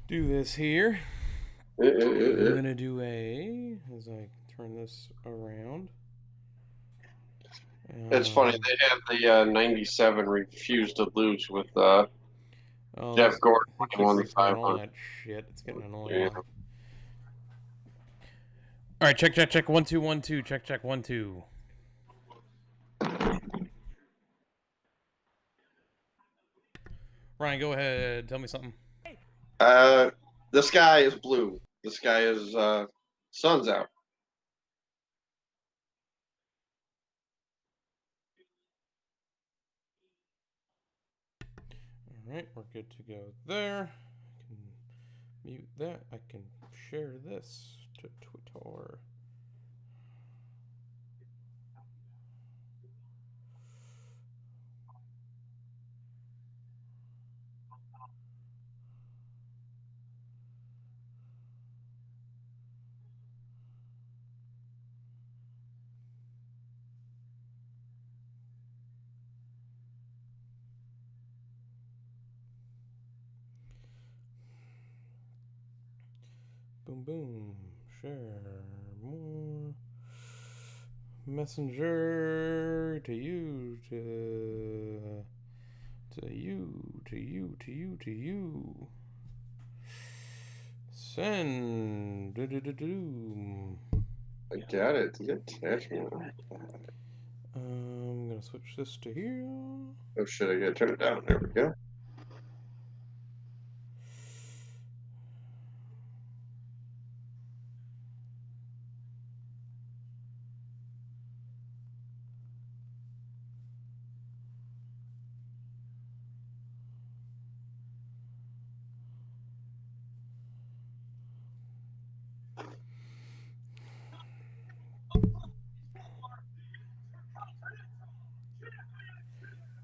do this here. I'm going to do as I turn this around. It's funny, they have the 97 refused to lose with Oh, Jeff Gordon they when he keep won the replaying all 500. that shit. It's getting annoying. Yeah. All right, check. 1 2 1 2. Check 1 2. Ryan, go ahead. Tell me something. The sky is blue. The sky is sun's out. All right, we're good to go there. I can mute that. I can share this to Twitter. Boom, boom. Share more. Messenger to you, to you. Send. I got it. To get attachment. I'm gonna switch this to here. Oh shit! I gotta turn it down. There we go.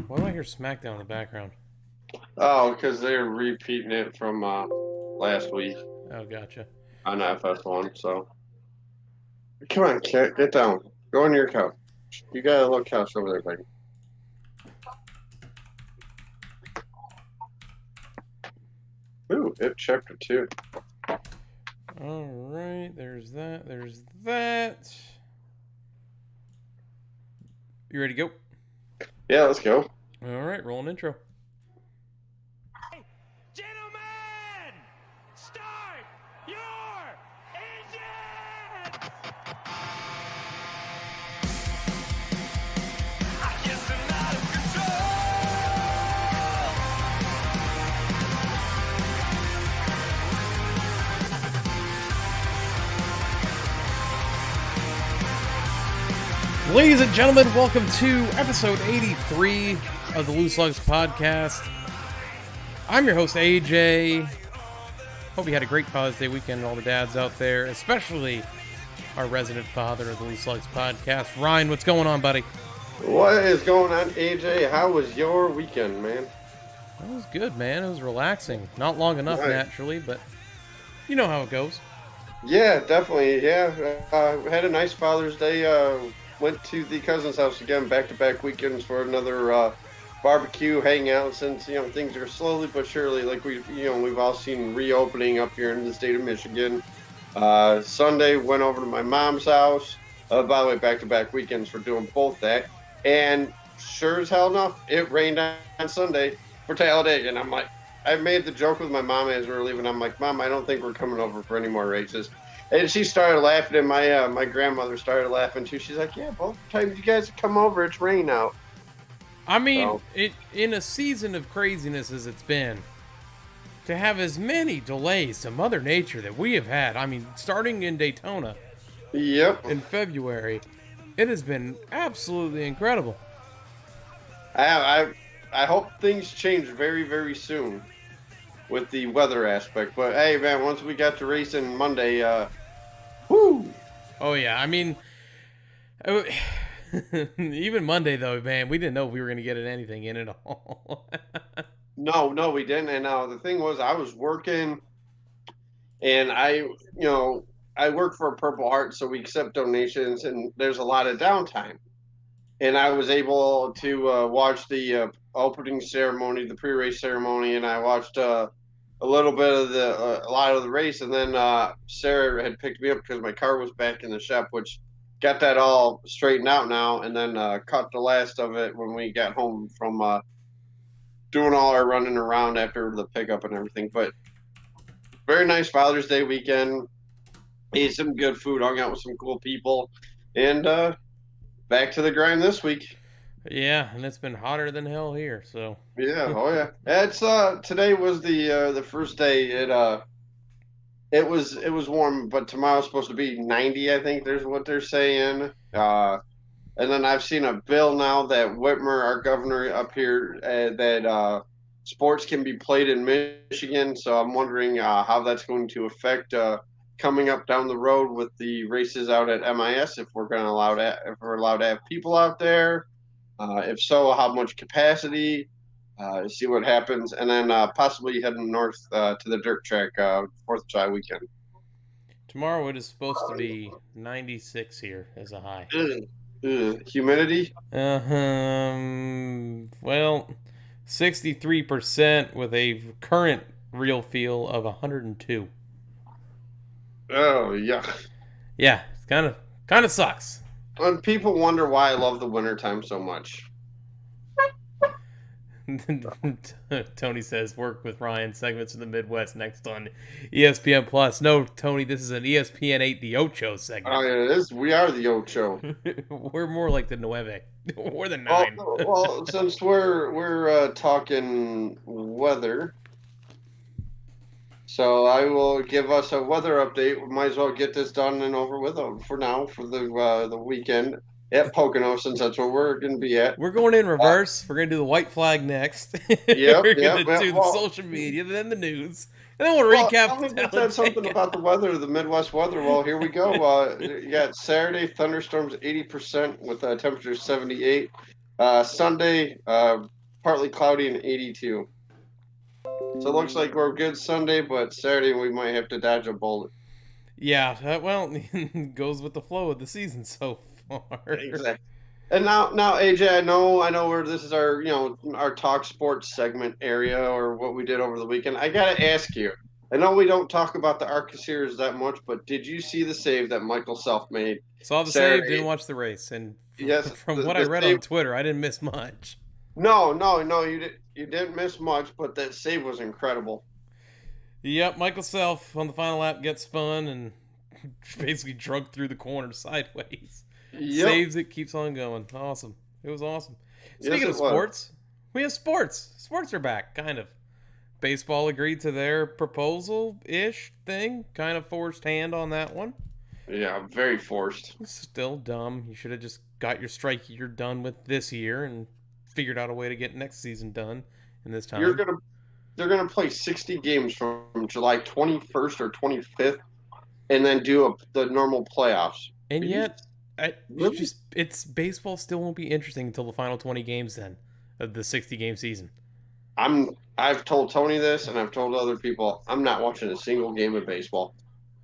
Why do I hear SmackDown in the background? Oh, because they're repeating it from last week Oh, gotcha. on FS1. So come on, cat, get down. Go on your couch. You got a little couch over there, buddy. Ooh, hit chapter 2. All right, there's that. There's that. You ready to go? Yeah, let's go. All right, roll an intro. Gentlemen, start your engines! I guess I'm out of control. Ladies and gentlemen, welcome to episode 83 of the Loose Lugs podcast. I'm your host, AJ. Hope you had a great Father's Day weekend, all the dads out there, especially our resident father of the Loose Lugs podcast. Ryan, what's going on, buddy? What is going on, AJ? How was your weekend, man? That was good, man. It was relaxing. Not long enough, Right. naturally, but you know how it goes. Yeah, definitely. Yeah, had a nice Father's Day. Went to the cousin's house again, back-to-back weekends for another barbecue, hang out. Since things are slowly but surely, like we've all seen reopening up here in the state of Michigan. Sunday went over to my mom's house. By the way, back-to-back weekends for doing both that. And sure as hell enough, it rained on Sunday for Talladega, and I'm like, I made the joke with my mom as we were leaving. I'm like, Mom, I don't think we're coming over for any more races. And she started laughing, and my grandmother started laughing too. She's like, yeah, both times you guys come over, it's rain out. I mean, So, in a season of craziness as it's been, to have as many delays to Mother Nature that we have had, I mean, starting in Daytona yep. in February, it has been absolutely incredible. I hope things change very, very soon with the weather aspect. But hey, man, once we got to racing Monday, whoo! Oh, yeah, I mean, even Monday, though, man, we didn't know if we were going to get anything in at all. No, we didn't. And now the thing was, I was working, and I work for a Purple Heart, so we accept donations, and there's a lot of downtime. And I was able to watch the opening ceremony, the pre-race ceremony, and I watched a a little bit of a lot of the race, and then Sarah had picked me up because my car was back in the shop, which got that all straightened out now, and then caught the last of it when we got home from doing all our running around after the pickup and everything. But very nice Father's Day weekend. Ate some good food, hung out with some cool people, and back to the grind this week. Yeah, and it's been hotter than hell here. So Yeah, oh yeah. It's today was the first day. It was warm, but tomorrow's supposed to be 90. I think there's what they're saying. And then I've seen a bill now that Whitmer, our governor up here, that sports can be played in Michigan. So I'm wondering how that's going to affect coming up down the road with the races out at MIS. If we're going to if we're allowed to have people out there. If so, how much capacity? See what happens, and then possibly heading north to the dirt track 4th of July weekend. tomorrow it is supposed to be 96 here as a high. Humidity? Well, 63% with a current real feel of 102. Oh, yeah. Yeah, it's kind of sucks. And people wonder why I love the wintertime so much. Tony says work with Ryan segments in the Midwest next on ESPN Plus. No, Tony, this is an ESPN 8 The Ocho segment. Oh, yeah, it is. We are the Ocho. We're more like the Nueve. We're the 9. Well, since we're talking weather, so I will give us a weather update. We might as well get this done and over with for now for the weekend at Pocono, since that's where we're going to be at. We're going in reverse. We're going to do the white flag next. Yep, We're going to yep, do the well- social media, then the news. And then we'll Well, recap. I think you said Talladega. something about the weather, the Midwest weather. Well, here we go. You got Saturday thunderstorms 80% with temperature 78. Sunday partly cloudy and 82. So it looks like we're good Sunday, but Saturday we might have to dodge a bullet. Yeah, well, goes with the flow of the season so far. Exactly. And now, AJ, I know where this is our, our talk sports segment area or what we did over the weekend. I gotta ask you. I know we don't talk about the ARCA series that much, but did you see the save that Michael Self made? Saw the Saturday? save, didn't watch the race, and Yes, from what I read on Twitter, I didn't miss much. No, you didn't miss much, but that save was incredible. Yep, Michael Self on the final lap gets spun and basically drugged through the corner sideways. Yep. Saves it, keeps on going. Awesome. It was awesome. Speaking Yes, of it was. sports, we have sports. Sports are back, kind of. Baseball agreed to their proposal-ish thing. Kind of forced hand on that one. Yeah, very forced. Still dumb. You should have just got your strike year done with this year and figured out a way to get next season done in this time. They're gonna play 60 games from July 21st or 25th, and then do the normal playoffs. And yet, Really? it's baseball still won't be interesting until the final 20 games then of the 60-game season. I've told Tony this, and I've told other people, I'm not watching a single game of baseball.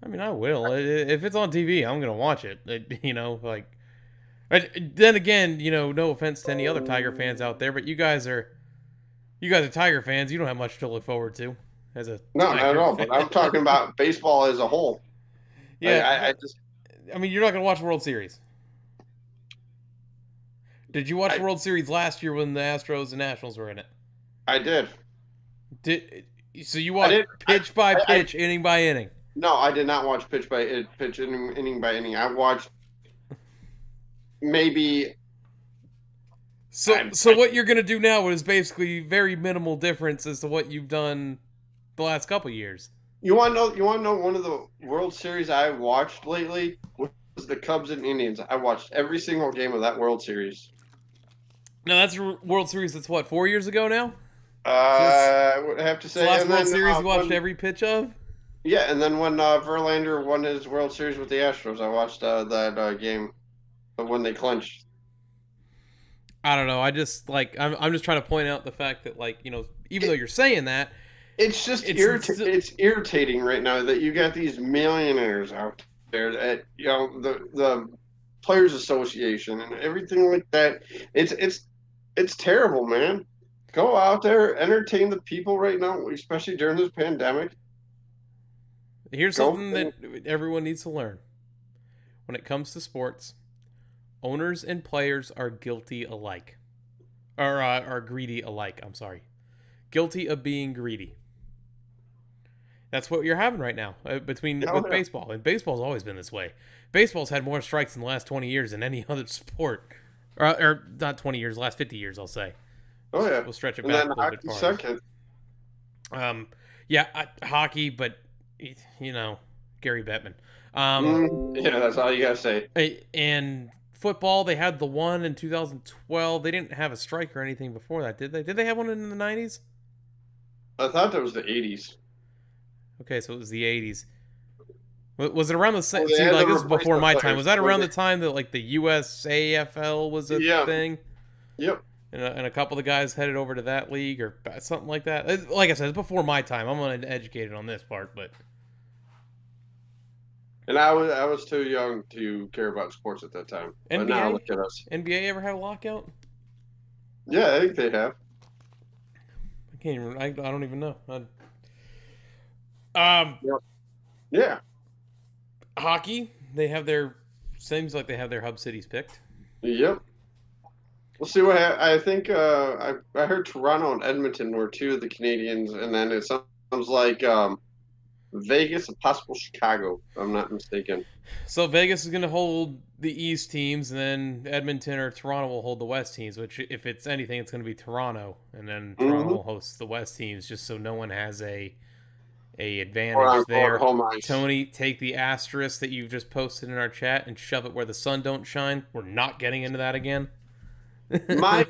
I mean, I will. If it's on TV, I'm going to watch it. Then again, no offense to any other Tiger fans out there, but you guys are Tiger fans. You don't have much to look forward to as a No, Tiger not at all. fan. But I'm talking about baseball as a whole. Yeah, I mean, you're not going to watch World Series. Did you watch the World Series last year when the Astros and Nationals were in it? I did. So you watched pitch by pitch, inning by inning? No, I did not watch pitch inning by inning. I watched maybe. So what you're gonna do now is basically very minimal difference as to what you've done the last couple years. You want to know one of the World Series I watched lately was the Cubs and Indians. I watched every single game of that World Series. Now that's a World Series. That's what, 4 years ago now. I would have to say The last and World then, Series you watched every pitch of. Yeah, and then when Verlander won his World Series with the Astros, I watched that game, but when they clinched. I don't know. I just I'm just trying to point out the fact that even though you're saying that, it's just it's irritating right now that you got these millionaires out there at the Players Association and everything like that. It's terrible, man. Go out there, entertain the people right now, especially during this pandemic. Here's Go. something that everyone needs to learn. When it comes to sports, owners and players are guilty alike. Or are greedy alike, I'm sorry. Guilty of being greedy. That's what you're having right now with Yeah. baseball. And baseball's always been this way. Baseball's had more strikes in the last 20 years than any other sport. Or not 20 years, last 50 years, I'll say. Oh yeah. We'll stretch it And back then a little bit hockey farther. second. Hockey, but Gary Bettman. Yeah, that's all you gotta say. And football, they had the one in 2012. They didn't have a strike or anything before that, did they? Did they have one in the 90s? I thought that was the 80s. Okay, so it was the 80s. Was it around the same? Well, they See, had like the this is before my replacement time. players. Was that around the time that like the USAFL was a Yeah. thing? Yep. And a couple of the guys headed over to that league or something like that. Like I said, it's before my time. I'm uneducated on this part, but And I was too young to care about sports at that time. But now NBA? look at us. NBA ever have a lockout? Yeah, I think they have. I can't even. I don't even know. Yeah. Hockey. They have their. Seems like they have their hub cities picked. Yep. We'll see what I think. I heard Toronto and Edmonton were two of the Canadians, and then it sounds like Vegas and possible Chicago, if I'm not mistaken. So Vegas is going to hold the East teams, and then Edmonton or Toronto will hold the West teams. Which, if it's anything, it's going to be Toronto, and then Toronto will host the West teams, just so no one has a advantage there. Home ice. Tony, take the asterisk that you've just posted in our chat and shove it where the sun don't shine. We're not getting into that again. my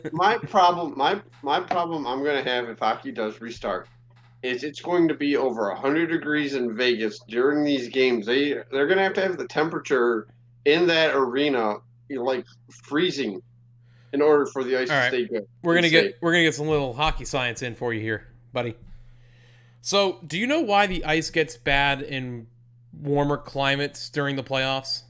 problem I'm going to have if hockey does restart is it's going to be over 100 degrees in Vegas during these games. They're going to have the temperature in that arena like freezing in order for the ice to stay good. We're gonna get some little hockey science in for you here, buddy. So, do you know why the ice gets bad in warmer climates during the playoffs?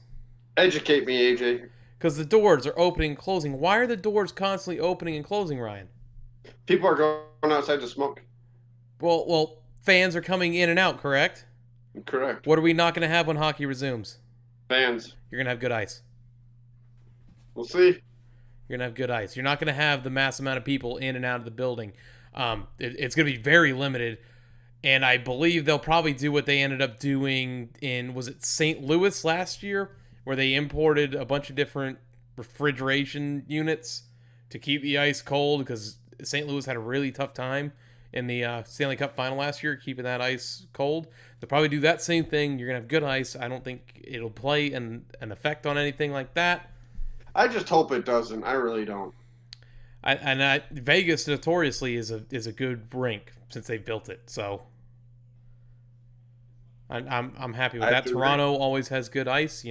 Educate me, AJ. Because the doors are opening and closing. Why are the doors constantly opening and closing, Ryan? People are going outside to smoke. Well, fans are coming in and out, correct? Correct. What are we not going to have when hockey resumes? Fans. You're going to have good ice. We'll see. You're going to have good ice. You're not going to have the mass amount of people in and out of the building. It's going to be very limited. And I believe they'll probably do what they ended up doing in, was it St. Louis last year, where they imported a bunch of different refrigeration units to keep the ice cold, because St. Louis had a really tough time in the Stanley Cup final last year, keeping that ice cold. They'll probably do that same thing. You're going to have good ice. I don't think it'll play an effect on anything like that. I just hope it doesn't. I really don't. Vegas notoriously is a good rink since they built it. So I'm happy with that. Toronto always has good ice,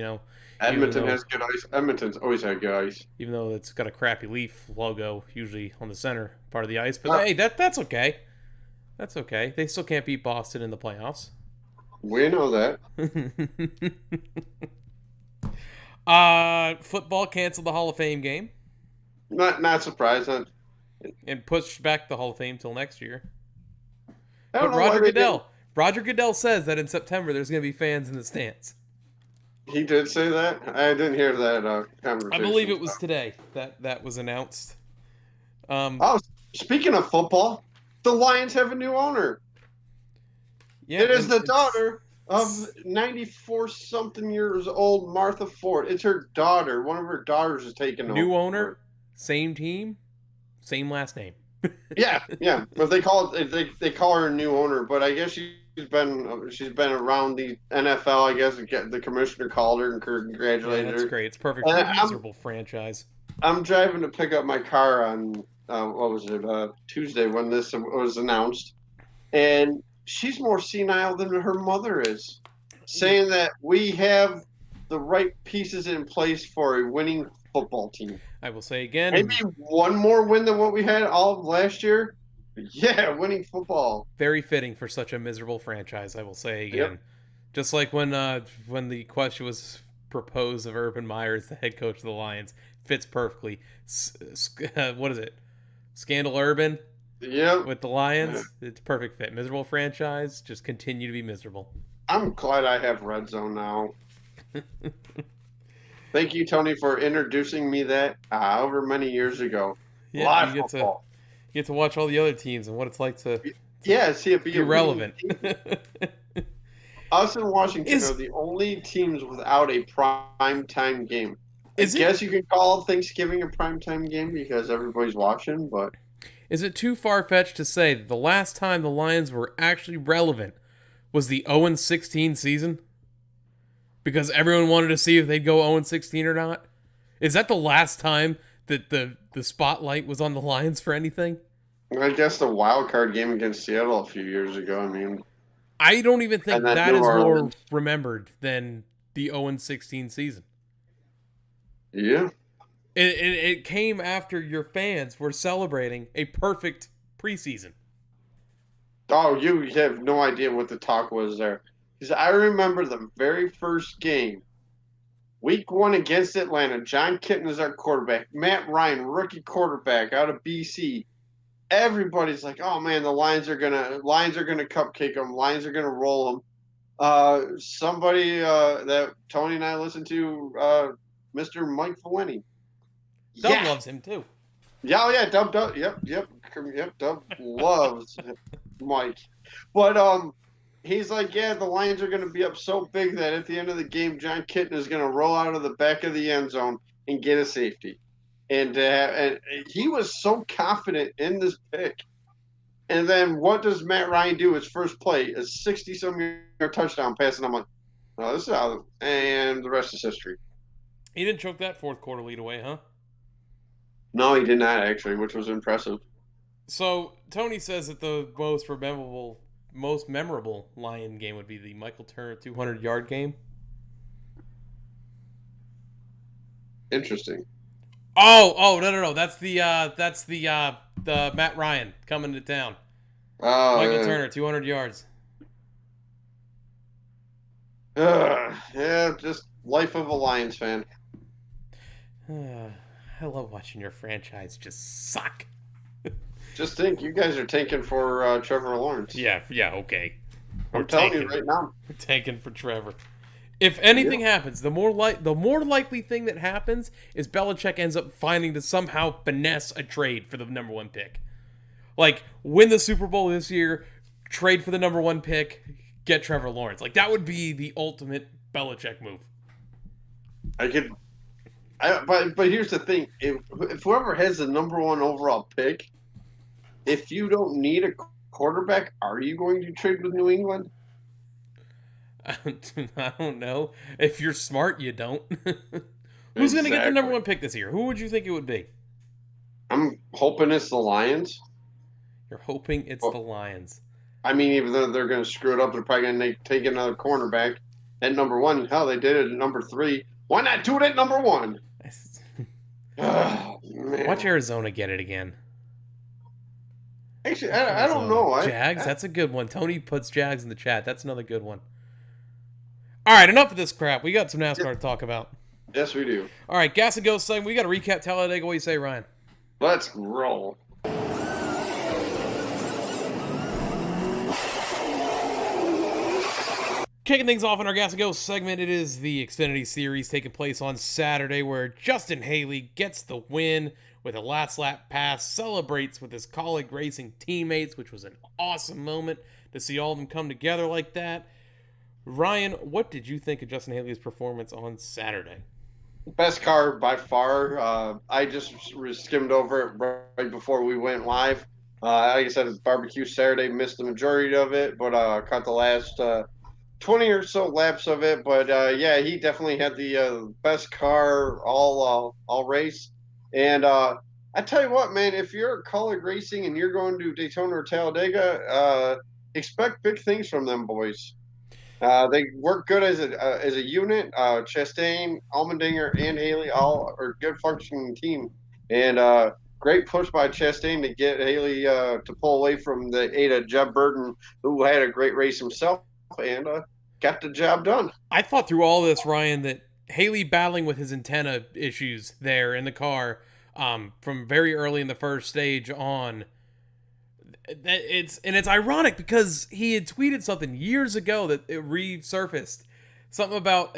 Edmonton has good ice. Edmonton's always had good ice. Even though it's got a crappy Leaf logo usually on the center part of the ice, but hey, that's okay. That's okay. They still can't beat Boston in the playoffs. We know that. Football canceled the Hall of Fame game. Not surprised. And pushed back the Hall of Fame till next year. But Roger Goodell says that in September there's going to be fans in the stands. He did say that? I didn't hear that conversation. I believe it was today that was announced. Speaking of football, the Lions have a new owner. Yeah, it is the daughter of 94-something years old Martha Ford. It's her daughter. One of her daughters is taking over. New owner, same team, same last name. yeah. But they call her a new owner. But I guess she's been around the NFL. I guess the commissioner called her and congratulated her. That's great. It's perfect for a miserable franchise. I'm driving to pick up my car on Tuesday when this was announced, and she's more senile than her mother is, saying that we have the right pieces in place for a winning football team. I will say again, maybe one more win than what we had all of last year. Yeah, winning football. Very fitting for such a miserable franchise, I will say again. Yep. Just like when the question was proposed of Urban Meyer as the head coach of the Lions, fits perfectly. What is it? Scandal Urban? Yep. with the Lions. It's a perfect fit. Miserable franchise, just continue to be miserable. I'm glad I have Red Zone now. Thank you, Tony, for introducing me that over many years ago. Yeah, Live football. you get to watch all the other teams and what it's like to Yeah, see it be be a winning relevant. team. Us and Washington Is- are the only teams without a prime time game. I Is it- guess you can call Thanksgiving a prime time game because everybody's watching, but Is it too far-fetched to say that the last time the Lions were actually relevant was the 0-16 season? Because everyone wanted to see if they'd go 0-16 or not? Is that the last time that the spotlight was on the Lions for anything? I guess the wild card game against Seattle a few years ago. I mean, I don't even think And then that New is more Orleans. remembered than the 0-16 season. yeah. It came after your fans were celebrating a perfect preseason. Oh, you have no idea what the talk was there. Because I remember the very first game, week 1 against Atlanta. John Kitton is our quarterback. Matt Ryan, rookie quarterback out of BC. Everybody's like, "Oh man, the Lions are gonna cupcake them. Lions are gonna roll them." Somebody that Tony and I listened to, Mr. Mike Valeni. Dub Yeah, loves him too. yeah, oh, yeah. Dub, yep. Dub loves Mike, but he's like, yeah, the Lions are going to be up so big that at the end of the game, John Kitton is going to roll out of the back of the end zone and get a safety, and he was so confident in this pick. And then what does Matt Ryan do? His first play, a 60-some yard touchdown pass, and I'm like, oh, this is out, and the rest is history. He didn't choke that fourth quarter lead away, huh? No, he did not actually, which was impressive. So Tony says that the most memorable Lion game would be the Michael Turner 200-yard game. Interesting. Oh, no. That's the Matt Ryan coming to town. Oh, Michael yeah. Turner 200 yards. Yeah, just life of a Lions fan. I love watching your franchise just suck. Just think, you guys are tanking for Trevor Lawrence. Yeah, okay. I'm telling you right now. We're tanking for Trevor. If anything happens, the more likely thing that happens is Belichick ends up finding to somehow finesse a trade for the number 1 pick. Like, win the Super Bowl this year, trade for the number 1 pick, get Trevor Lawrence. Like, that would be the ultimate Belichick move. But here's the thing: if whoever has the number 1 overall pick, if you don't need a quarterback, are you going to trade with New England? I don't know. If you're smart, you don't. Who's going to get the number 1 pick this year? Who would you think it would be? I'm hoping it's the Lions. You're hoping it's the Lions. I mean, even though they're going to screw it up, they're probably going to take another cornerback at number 1. Hell, they did it at number 3. Why not do it at number 1? Oh, man. Watch Arizona get it again. Actually, I don't know. Jags, that's a good one. Tony puts Jags in the chat. That's another good one. All right, enough of this crap. We got some NASCAR to talk about. Yes, we do. All right, Gas and Go segment. We got to recap Talladega. What do you say, Ryan? Let's roll. Kicking things off in our Gas and Go segment, it is the Xfinity Series taking place on Saturday, where Justin Haley gets the win with a last lap pass, celebrates with his Colleague Racing teammates, which was an awesome moment to see all of them come together like that. Ryan, what did you think of Justin Haley's performance on Saturday? Best car by far. I just skimmed over it right before we went live. Like I said, it's barbecue Saturday. Missed the majority of it, but caught the last 20 or so laps of it. But yeah, he definitely had the best car all race. And I tell you what, man, if you're Colleague Racing and you're going to Daytona or Talladega, expect big things from them boys. They work good as a unit. Chastain, Allmendinger, and Haley all are good functioning team. And great push by Chastain to get Haley to pull away from the Ada Jeb Burton, who had a great race himself, and got the job done. I thought through all this, Ryan, that Haley battling with his antenna issues there in the car from very early in the first stage on It's ironic because he had tweeted something years ago that it resurfaced. Something about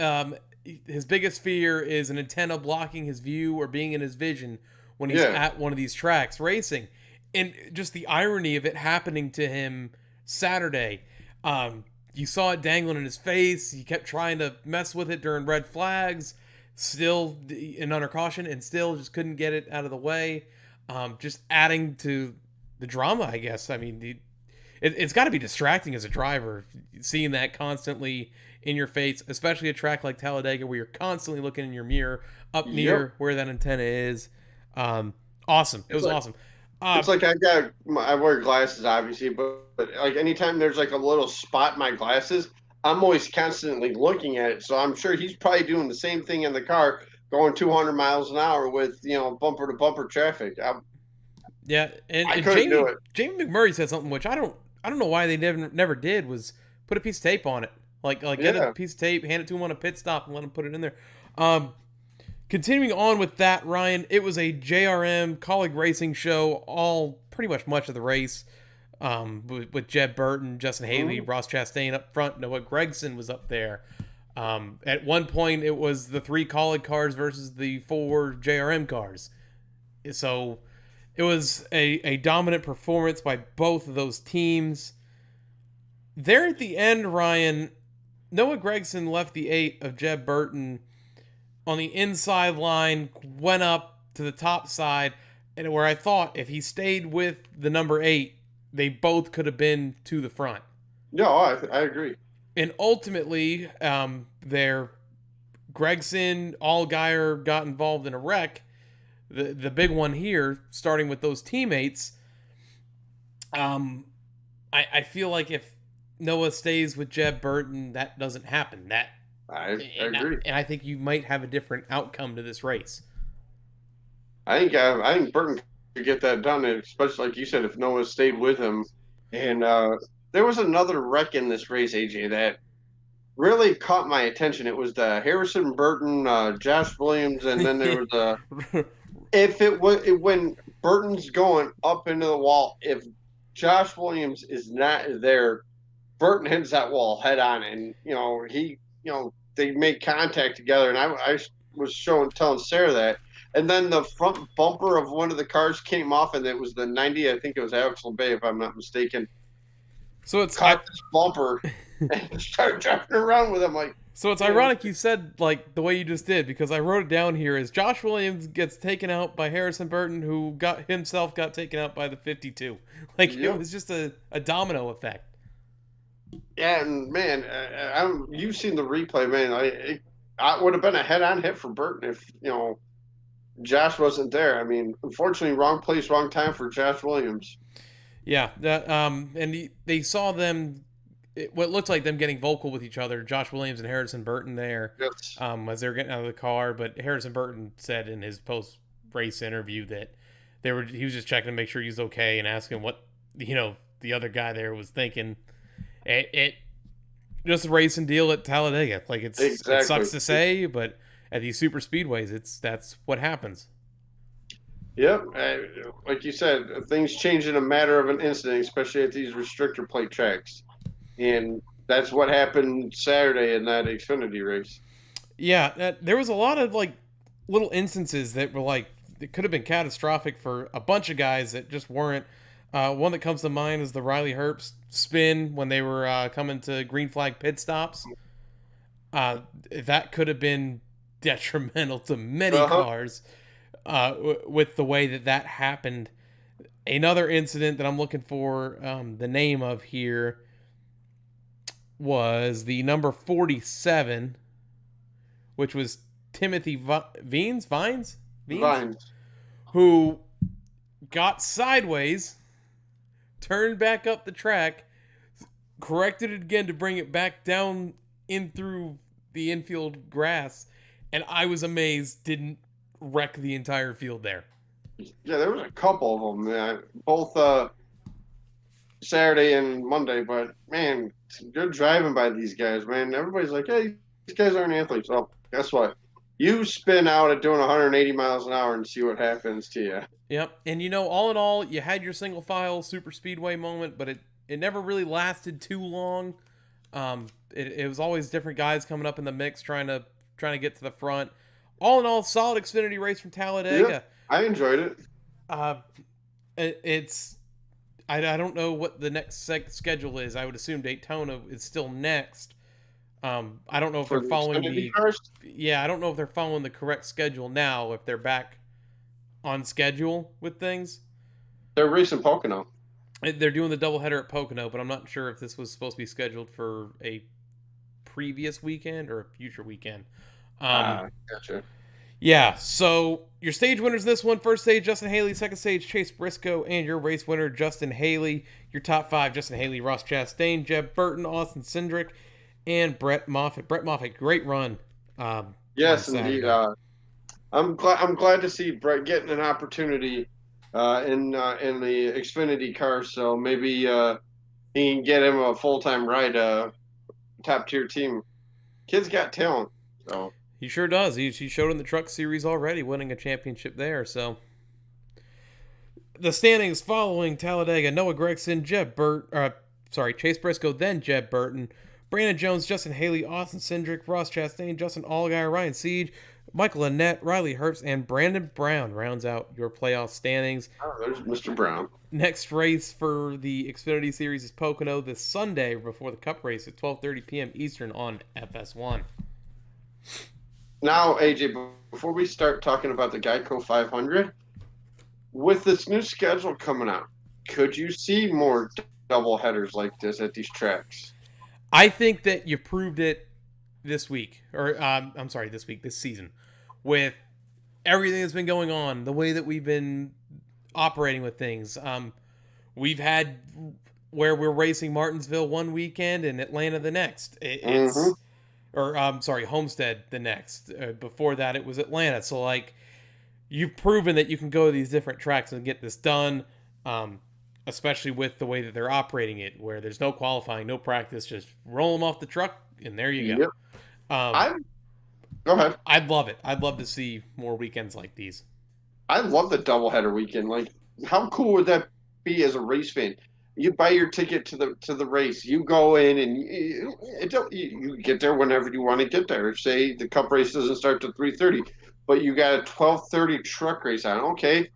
his biggest fear is an antenna blocking his view or being in his vision when he's at one of these tracks racing. And just the irony of it happening to him Saturday. You saw it dangling in his face. He kept trying to mess with it during red flags, still in under caution, and still just couldn't get it out of the way. Just adding to the drama, I guess. I mean, it's got to be distracting as a driver, seeing that constantly in your face, especially a track like Talladega where you're constantly looking in your mirror up near where that antenna is. Awesome. It was awesome. It's like I wear glasses, obviously, but like anytime there's like a little spot in my glasses, I'm always constantly looking at it. So I'm sure he's probably doing the same thing in the car, going 200 miles an hour with, bumper to bumper traffic. And couldn't do it. Jamie McMurray said something which I don't know why they never did, was put a piece of tape on it. Like get a piece of tape, hand it to him on a pit stop, and let him put it in there. Continuing on with that, Ryan, it was a JRM colleague racing show, all pretty much of the race, with Jeb Burton, Justin Haley, Ross Chastain up front, Noah Gragson was up there. At one point, it was the 3 colleague cars versus the 4 JRM cars. So it was a dominant performance by both of those teams. There at the end, Ryan, Noah Gragson left the 8 of Jeb Burton on the inside line, went up to the top side, and where I thought if he stayed with the number 8, they both could have been to the front. No, I agree. And ultimately, Gregson, Allgaier got involved in a wreck. The big one here, starting with those teammates. I feel like if Noah stays with Jeb Burton, that doesn't happen. I agree. And I think you might have a different outcome to this race. I think Burton could get that done, especially like you said, if Noah stayed with him. And there was another wreck in this race, AJ, that really caught my attention. It was the Harrison Burton, Josh Williams, and then there was when Burton's going up into the wall, if Josh Williams is not there, Burton hits that wall head on, and they made contact together, and I was telling Sarah that, and then the front bumper of one of the cars came off, and it was the 90. I think it was Alex LeBay, if I'm not mistaken. So it's caught this bumper and started driving around with him like. So it's ironic you said like the way you just did, because I wrote it down here as Josh Williams gets taken out by Harrison Burton, who got taken out by the 52. It was just a domino effect. Yeah, and man, you've seen the replay, man. I would have been a head-on hit for Burton if Josh wasn't there. I mean, unfortunately, wrong place, wrong time for Josh Williams. Yeah, and they saw them. What looked like them getting vocal with each other, Josh Williams and Harrison Burton there, yes. As they were getting out of the car. But Harrison Burton said in his post-race interview that he was just checking to make sure he's okay and asking what the other guy there was thinking. It just a racing deal at Talladega. It sucks to say, but at these super speedways, that's what happens. Yep, like you said, things change in a matter of an instant, especially at these restrictor plate tracks, and that's what happened Saturday in that Xfinity race. Yeah, there was a lot of little instances that were it could have been catastrophic for a bunch of guys that just weren't. One that comes to mind is the Riley Herbst spin when they were coming to green flag pit stops. That could have been detrimental to many cars with the way that happened. Another incident that I'm looking for the name of here was the number 47, which was Timothy Vines, who got sideways, turned back up the track, corrected it again to bring it back down in through the infield grass, and I was amazed didn't wreck the entire field there. Yeah, there was a couple of them, both Saturday and Monday, but man, good driving by these guys, man. Everybody's like, hey, these guys aren't athletes. Well, guess what? you spin out at doing 180 miles an hour and see what happens to you. Yep. And all in all, you had your single file super speedway moment, but it never really lasted too long. It was always different guys coming up in the mix trying to get to the front. All in all, solid Xfinity race from Talladega. Yeah, I enjoyed it. It's I don't know what the next schedule is. I would assume Daytona is still next. I don't know if For they're following Xfinity the cars, I don't know if they're following the correct schedule now. If they're back on schedule with things, they're racing Pocono. they're doing the doubleheader at Pocono, but I'm not sure if this was supposed to be scheduled for a previous weekend or a future weekend. Gotcha. Yeah, so your stage winners this one. First stage, Justin Haley. Second stage, Chase Briscoe. And your race winner, Justin Haley. Your top five, Justin Haley, Ross Chastain, Jeb Burton, Austin Cindric, and Brett Moffitt. Brett Moffitt, great run. Yes, indeed. I'm glad to see Brett getting an opportunity in the Xfinity car. So maybe he can get him a full-time ride, top tier team. Kid's got talent. So He sure does. He showed in the Truck Series already, winning a championship there. So the standings following Talladega: Noah Gragson, Chase Briscoe, then Jeb Burton, Brandon Jones, Justin Haley, Austin Cindric, Ross Chastain, Justin Allgaier, Ryan Siege, Michael Annett, Riley Herbst, and Brandon Brown rounds out your playoff standings. there's Mr. Brown. Next race for the Xfinity Series is Pocono this Sunday before the Cup race at 12:30 p.m. Eastern on FS1. Now, AJ, before we start talking about the Geico 500, with this new schedule coming out, could you see more double headers like this at these tracks? I think that you proved it this week, this season, with everything that's been going on, the way that we've been operating with things. We've had where we're racing Martinsville one weekend and Atlanta the next. Homestead the next. Before that, it was Atlanta. So, like, you've proven that you can go to these different tracks and get this done, especially with the way that they're operating it, where there's no qualifying, no practice, just roll them off the truck, and there you go. Yep. Go ahead. I'd love it. I'd love to see more weekends like these. I love the doubleheader weekend. Like, how cool would that be as a race fan? You buy your ticket to the race. You go in and you get there whenever you want to get there. Say the Cup race doesn't start till 3:30, but you got a 12:30 truck race on. Okay,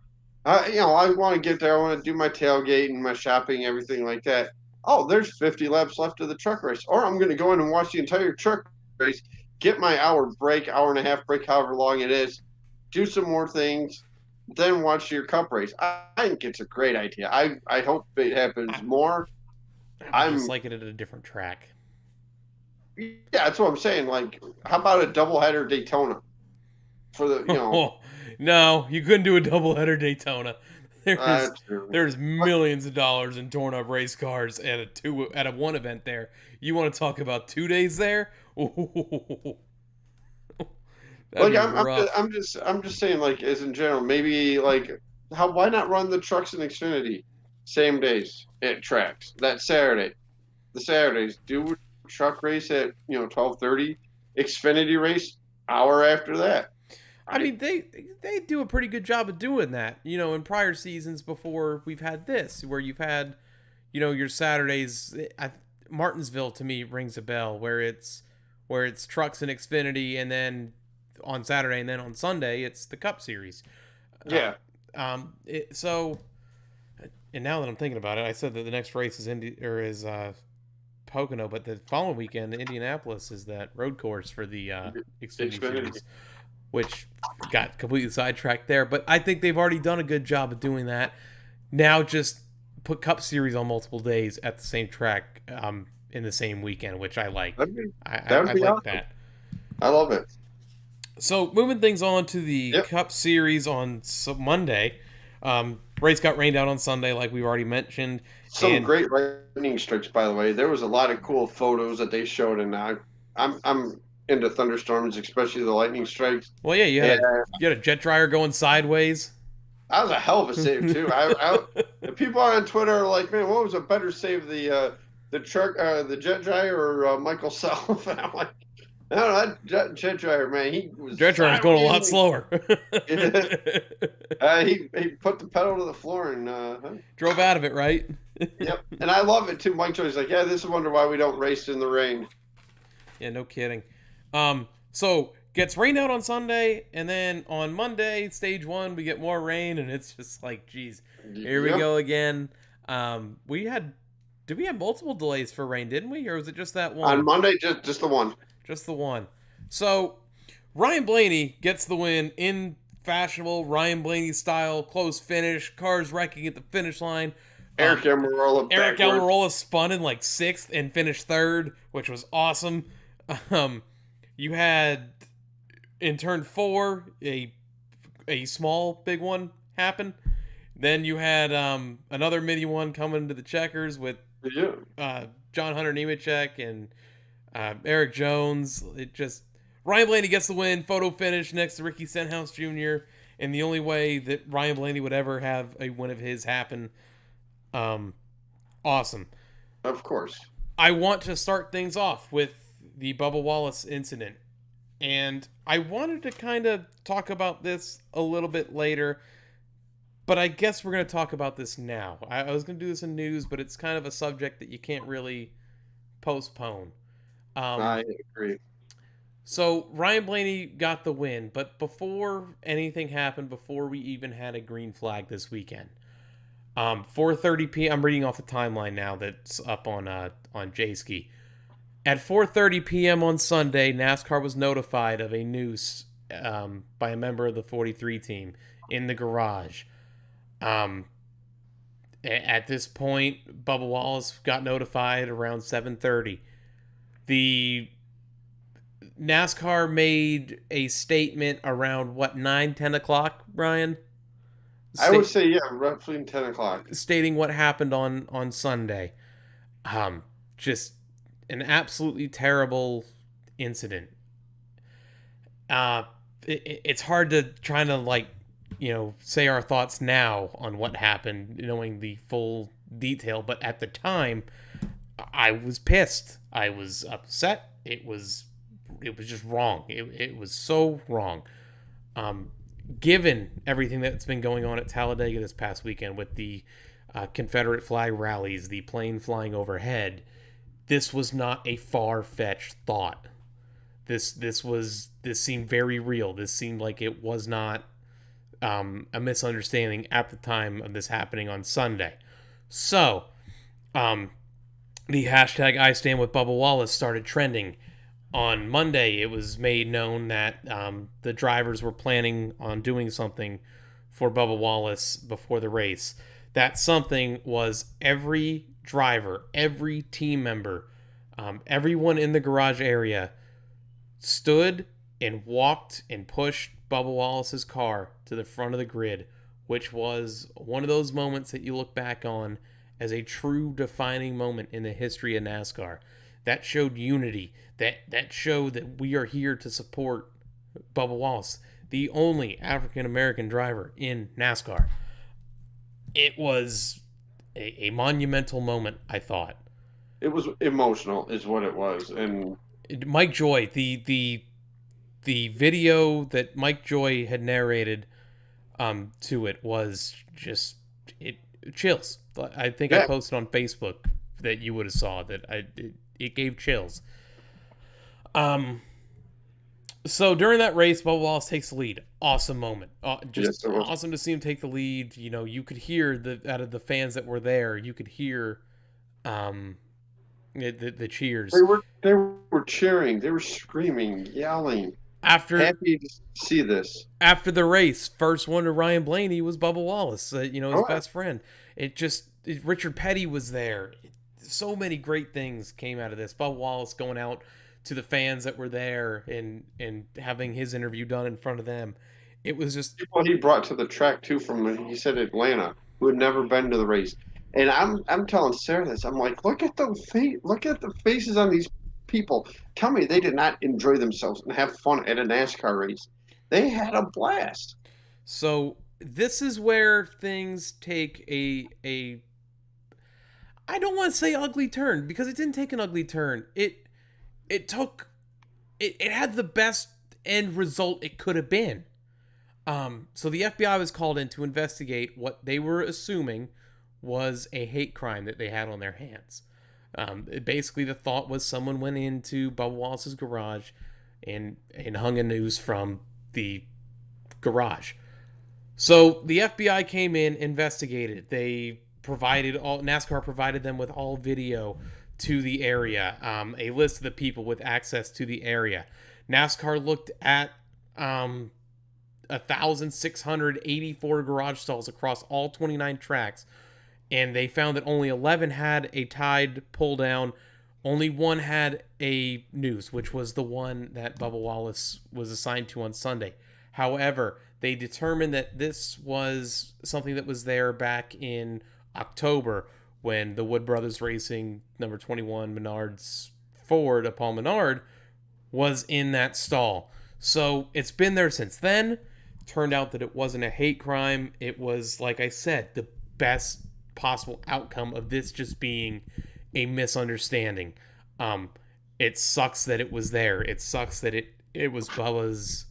I want to get there. I want to do my tailgate and my shopping, everything like that. Oh, there's 50 laps left of the truck race, or I'm going to go in and watch the entire truck race. Get my hour and a half break, however long it is. Do some more things. Then watch your Cup race. I think it's a great idea. I hope it happens more. I just like it at a different track. Yeah, that's what I'm saying. Like, how about a doubleheader Daytona? For the No, you couldn't do a doubleheader Daytona. There's millions of dollars in torn up race cars at a one event there. You want to talk about 2 days there? Like, I'm just saying, like, as in general, maybe like why not run the trucks in Xfinity same days at tracks that Saturday? The Saturdays do a truck race at 12:30, Xfinity race hour after that. I mean, they do a pretty good job of doing that. In prior seasons before we've had this, where you've had, your Saturdays. Martinsville to me rings a bell, where it's trucks and Xfinity, and then on Saturday, and then on Sunday it's the Cup Series. Yeah. And now that I'm thinking about it, I said that the next race is Pocono, but the following weekend, Indianapolis is that road course for the Xfinity Series, which got completely sidetracked there. But I think they've already done a good job of doing that. Now just put Cup Series on multiple days at the same track in the same weekend, which I like. I like awesome. That. I love it. So moving things on to the Cup Series on Monday. Race got rained out on Sunday, like we've already mentioned. Some great lightning strikes, by the way. There was a lot of cool photos that they showed, and I'm into thunderstorms, especially the lightning strikes. Well, yeah, you had a jet dryer going sideways. That was a hell of a save too. The people on Twitter are like, "Man, what was a better save, the jet dryer or Michael Self?" And I'm like, No, that jet driver, man, he was Jet driver's going a lot silent. slower. He put the pedal to the floor and Drove out of it, right? yep. And I love it too. Mike Joy's like, yeah, this is a wonder why we don't race in the rain. Yeah, no kidding. So gets rained out on Sunday, and then on Monday, stage one, we get more rain, and it's just like, geez, here we Yep. go again. Did we have multiple delays for rain, didn't we? Or was it just that one? On Monday, just the one. Just the one. So Ryan Blaney gets the win in fashionable Ryan Blaney style, close finish, cars wrecking at the finish line. Eric Almirola. Eric backwards. Almirola spun in like sixth and finished third, which was awesome. You had in turn 4 a small big one happen. Then you had another mini one coming to the checkers with Yeah. John Hunter Nemechek and Eric Jones. Ryan Blaney gets the win, photo finish next to Ricky Stenhouse Jr. And the only way that Ryan Blaney would ever have a win of his happen. Awesome. Of course. I want to start things off with the Bubba Wallace incident. And I wanted to kind of talk about this a little bit later, but I guess we're going to talk about this now. I was going to do this in news, but it's kind of a subject that you can't really postpone. I agree. So Ryan Blaney got the win, but before anything happened, before we even had a green flag this weekend, 4:30 p.m. I'm reading off the timeline now that's up on J-Ski. At 4:30 p.m. on Sunday, NASCAR was notified of a noose by a member of the 43 team in the garage. At this point, Bubba Wallace got notified around 7:30. The NASCAR made a statement around, 9, 10 o'clock, Ryan? I would say, yeah, roughly 10 o'clock. Stating what happened on Sunday. Just an absolutely terrible incident. It's hard to try to say our thoughts now on what happened, knowing the full detail. But at the time, I was pissed. I was upset. It was just wrong. It was so wrong. Given everything that's been going on at Talladega this past weekend with the Confederate flag rallies, the plane flying overhead, this was not a far-fetched thought. This seemed very real. This seemed like it was not a misunderstanding at the time of this happening on Sunday. So, the hashtag I Stand With Bubba Wallace started trending. On Monday, it was made known that the drivers were planning on doing something for Bubba Wallace before the race. That something was every driver, every team member, everyone in the garage area stood and walked and pushed Bubba Wallace's car to the front of the grid, which was one of those moments that you look back on as a true defining moment in the history of NASCAR. That showed unity. That showed that we are here to support Bubba Wallace, the only African-American driver in NASCAR. It was a monumental moment, I thought. It was emotional, is what it was. And Mike Joy, the video that Mike Joy had narrated to it was just chills. I think I posted on Facebook that you would have saw that it gave chills. So during that race, Bubba Wallace takes the lead. Awesome moment. Awesome to see him take the lead. You know, you could hear out of the fans that were there, you could hear the cheers. They were cheering, they were screaming, yelling. Happy to see this. After the race, first one to Ryan Blaney was Bubba Wallace, his best friend. Richard Petty was there. So many great things came out of this. Bubba Wallace going out to the fans that were there and having his interview done in front of them. It was just people he brought to the track too he said Atlanta, who had never been to the race. And I'm telling Sarah this. I'm like, look at the faces on these people. Tell me they did not enjoy themselves and have fun at a NASCAR race. They had a blast. So this is where things take a I don't want to say ugly turn, because it didn't take an ugly turn. It took it had the best end result it could have been. So the FBI was called in to investigate what they were assuming was a hate crime that they had on their hands. Basically, the thought was someone went into Bubba Wallace's garage and hung a noose from the garage. So the FBI came in, investigated. NASCAR provided them with all video to the area, a list of the people with access to the area. NASCAR looked at 1,684 garage stalls across all 29 tracks, and they found that only 11 had a tied pull down. Only one had a noose, which was the one that Bubba Wallace was assigned to on Sunday. However, they determined that this was something that was there back in October when the Wood Brothers Racing number 21 Menard's Ford, Paul Menard, was in that stall. So it's been there since then. Turned out that it wasn't a hate crime. It was, like I said, the best possible outcome of this just being a misunderstanding. It sucks that it was there. It sucks that it was Bubba's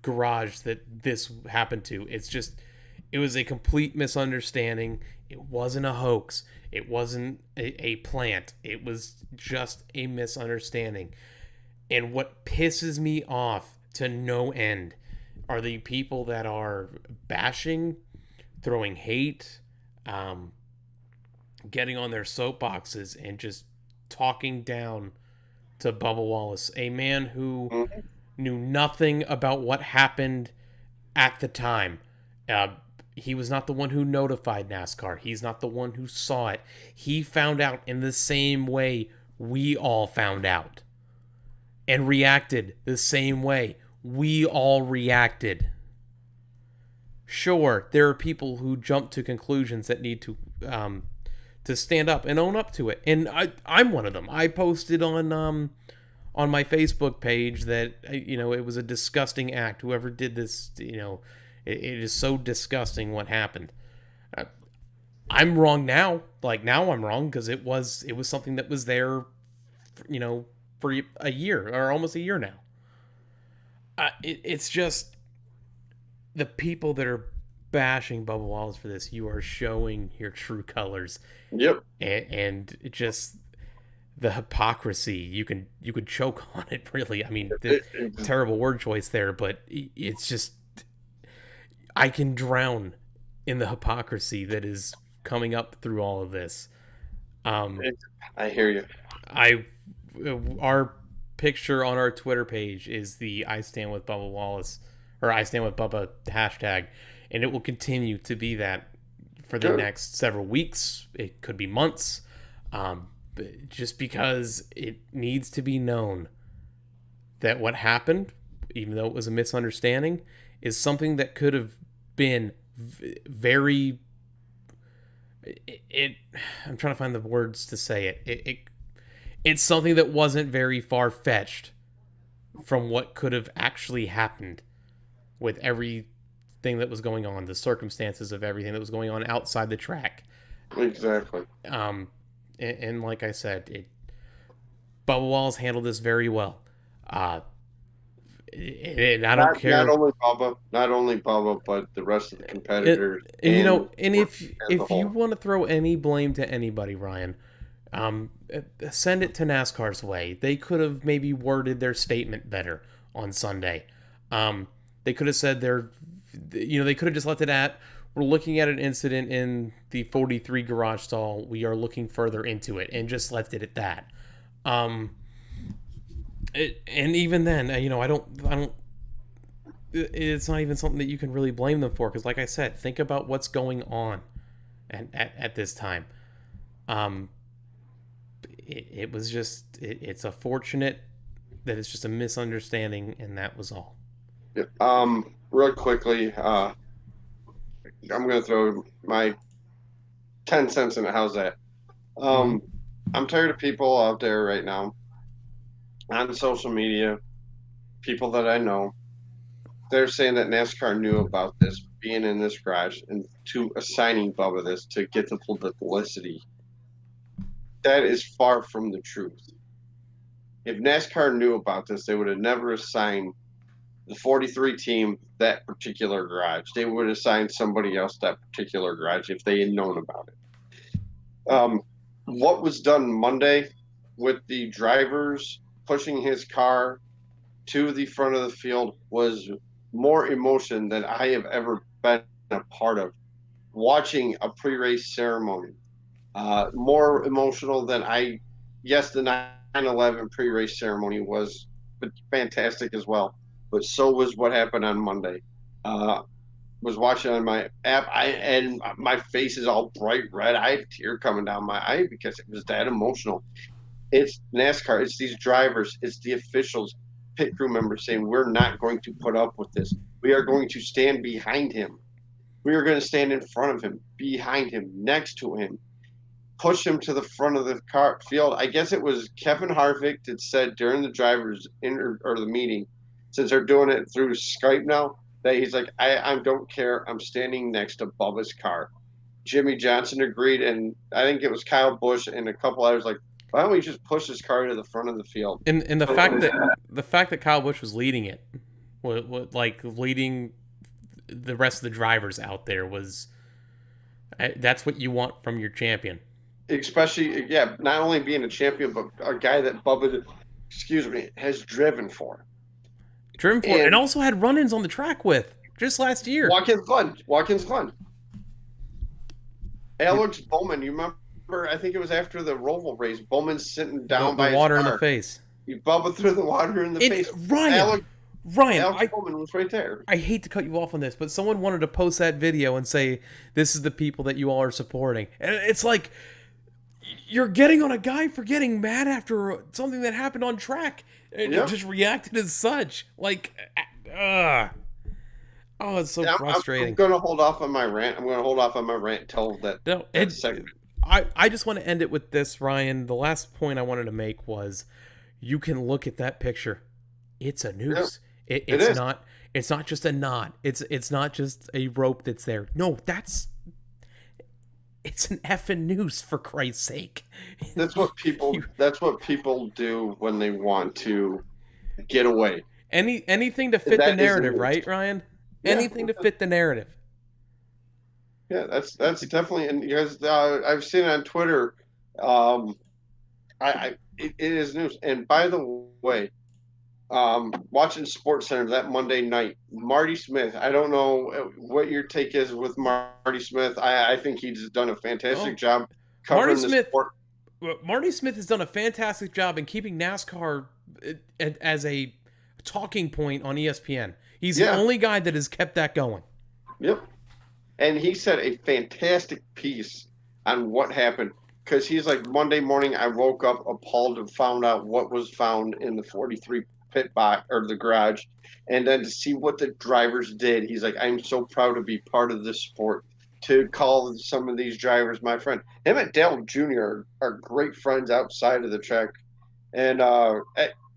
garage that this happened to. It was a complete misunderstanding. It wasn't a hoax. It wasn't a plant. It was just a misunderstanding. And what pisses me off to no end are the people that are bashing, throwing hate, getting on their soapboxes and just talking down to Bubba Wallace, a man who knew nothing about what happened at the time. He was not the one who notified NASCAR. He's not the one who saw it. He found out in the same way we all found out and reacted the same way we all reacted. Sure, there are people who jump to conclusions that need to stand up and own up to it, and I'm one of them. I posted on my Facebook page that it was a disgusting act. Whoever did this, it is so disgusting what happened. I'm wrong now. Like now, I'm wrong because it was something that was there, for a year or almost a year now. It's just the people that are bashing Bubba Wallace for this. You are showing your true colors. Yep. And it just the hypocrisy. You could choke on it. Really. I mean, terrible word choice there, but it's just I can drown in the hypocrisy that is coming up through all of this. I hear you. Our picture on our Twitter page is the I Stand With Bubba Wallace or I Stand With Bubba hashtag, and it will continue to be that for the next several weeks. It could be months, just because it needs to be known that what happened, even though it was a misunderstanding, is something that could have been very. I'm trying to find the words to say it. It's something that wasn't very far-fetched from what could have actually happened with everything that was going on, the circumstances of everything that was going on outside the track. Exactly. And like I said, Bubba Wallace handled this very well. And I don't care. Not only Bubba, but the rest of the competitors. And if you want to throw any blame to anybody, Ryan, send it to NASCAR's way. They could have maybe worded their statement better on Sunday. They could have said they could have just left it at, we're looking at an incident in the 43 garage stall. We are looking further into it, and just left it at that. And even then, I don't. It's not even something that you can really blame them for, because, like I said, think about what's going on at this time. It was just it's unfortunate that it's just a misunderstanding, and that was all. Real quickly, I'm gonna throw my 10 cents in it. How's that? I'm tired of people out there right now on social media, people that I know. They're saying that NASCAR knew about this being in this garage and to assigning Bubba this to get the publicity. That is far from the truth. if NASCAR knew about this, they would have never assigned the 43 team that particular garage. They would assign somebody else that particular garage if they had known about it. What was done Monday with the drivers pushing his car to the front of the field was more emotion than I have ever been a part of. Watching a pre-race ceremony, more emotional than yes, the 9/11 pre-race ceremony was fantastic as well, but so was what happened on Monday. Was watching on my app, and my face is all bright red. I had a tear coming down my eye because it was that emotional. It's NASCAR. It's these drivers. It's the officials, pit crew members saying, we're not going to put up with this. We are going to stand behind him. We are going to stand in front of him, behind him, next to him, push him to the front of the field. I guess it was Kevin Harvick that said during the drivers' or the meeting, since they're doing it through Skype now, that he's like, I don't care. I'm standing next to Bubba's car. Jimmy Johnson agreed, and I think it was Kyle Busch and a couple others like, why don't we just push this car to the front of the field? And the fact that Kyle Busch was leading it, like leading the rest of the drivers out there, was that's what you want from your champion. Especially, yeah, not only being a champion, but a guy that Bubba, has driven for. And also had run-ins on the track with just last year. Watkins Glen. Alex Bowman, you remember? I think it was after the Roval race. Bowman's sitting down by the water his car. in the face. Bubba threw the water in the face. Ryan, Alex Bowman was right there. I hate to cut you off on this, but someone wanted to post that video and say, this is the people that you all are supporting. And it's like, you're getting on a guy for getting mad after something that happened on track. And just reacted as such. Like, oh, it's so frustrating. I'm going to hold off on my rant. Until that segment. I just want to end it with this, Ryan. The last point I wanted to make was, you can look at that picture. It's a noose. Yep. It's not just a knot. It's not just a rope that's there. No, it's an effing noose, for Christ's sake. That's what people do when they want to get away. Anything to fit the narrative, right, Ryan? Yeah. Anything to fit the narrative. Yeah, that's definitely, and because I've seen it on Twitter, it is news. And by the way, watching SportsCenter that Monday night, Marty Smith. I don't know what your take is with Marty Smith. I think he's done a fantastic job covering the sport. Marty Smith has done a fantastic job in keeping NASCAR as a talking point on ESPN. He's the only guy that has kept that going. Yep. And he said a fantastic piece on what happened, because he's like, Monday morning I woke up appalled and found out what was found in the 43 pit box or the garage, and then to see what the drivers did. He's like, I'm so proud to be part of this sport, to call some of these drivers my friend. Him and Dale Jr. are great friends outside of the track. And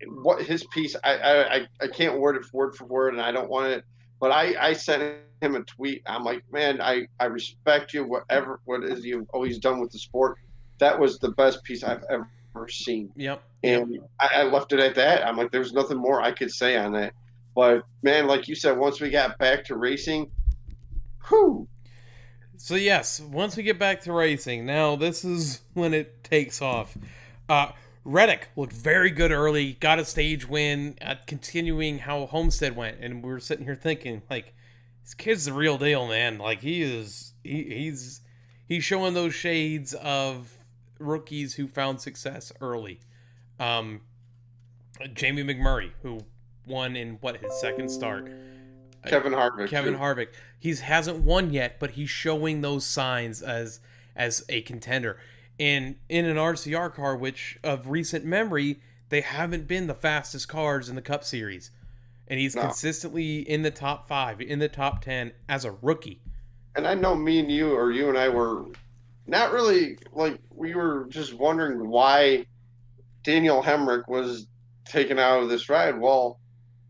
what his piece, I can't word it word for word, and I don't want it, but I sent him a tweet. I'm like, man, I respect you, what is you've always done with the sport. That was the best piece I've ever seen. Yep. And I left it at that. I'm like, there's nothing more I could say on that. But man, like you said, once we got back to racing, whew. So yes, once we get back to racing, now this is when it takes off. Reddick looked very good early, got a stage win, continuing how Homestead went, and we were sitting here thinking, like, this kid's the real deal, man. Like, he's showing those shades of rookies who found success early. Jamie McMurray, who won in his second start. Kevin Harvick. He hasn't won yet, but he's showing those signs as a contender. And in an RCR car, which of recent memory, they haven't been the fastest cars in the Cup Series. And he's consistently in the top 5, in the top 10 as a rookie. And I know me and you, or you and I, were not really, like, we were just wondering why Daniel Hemrick was taken out of this ride. Well,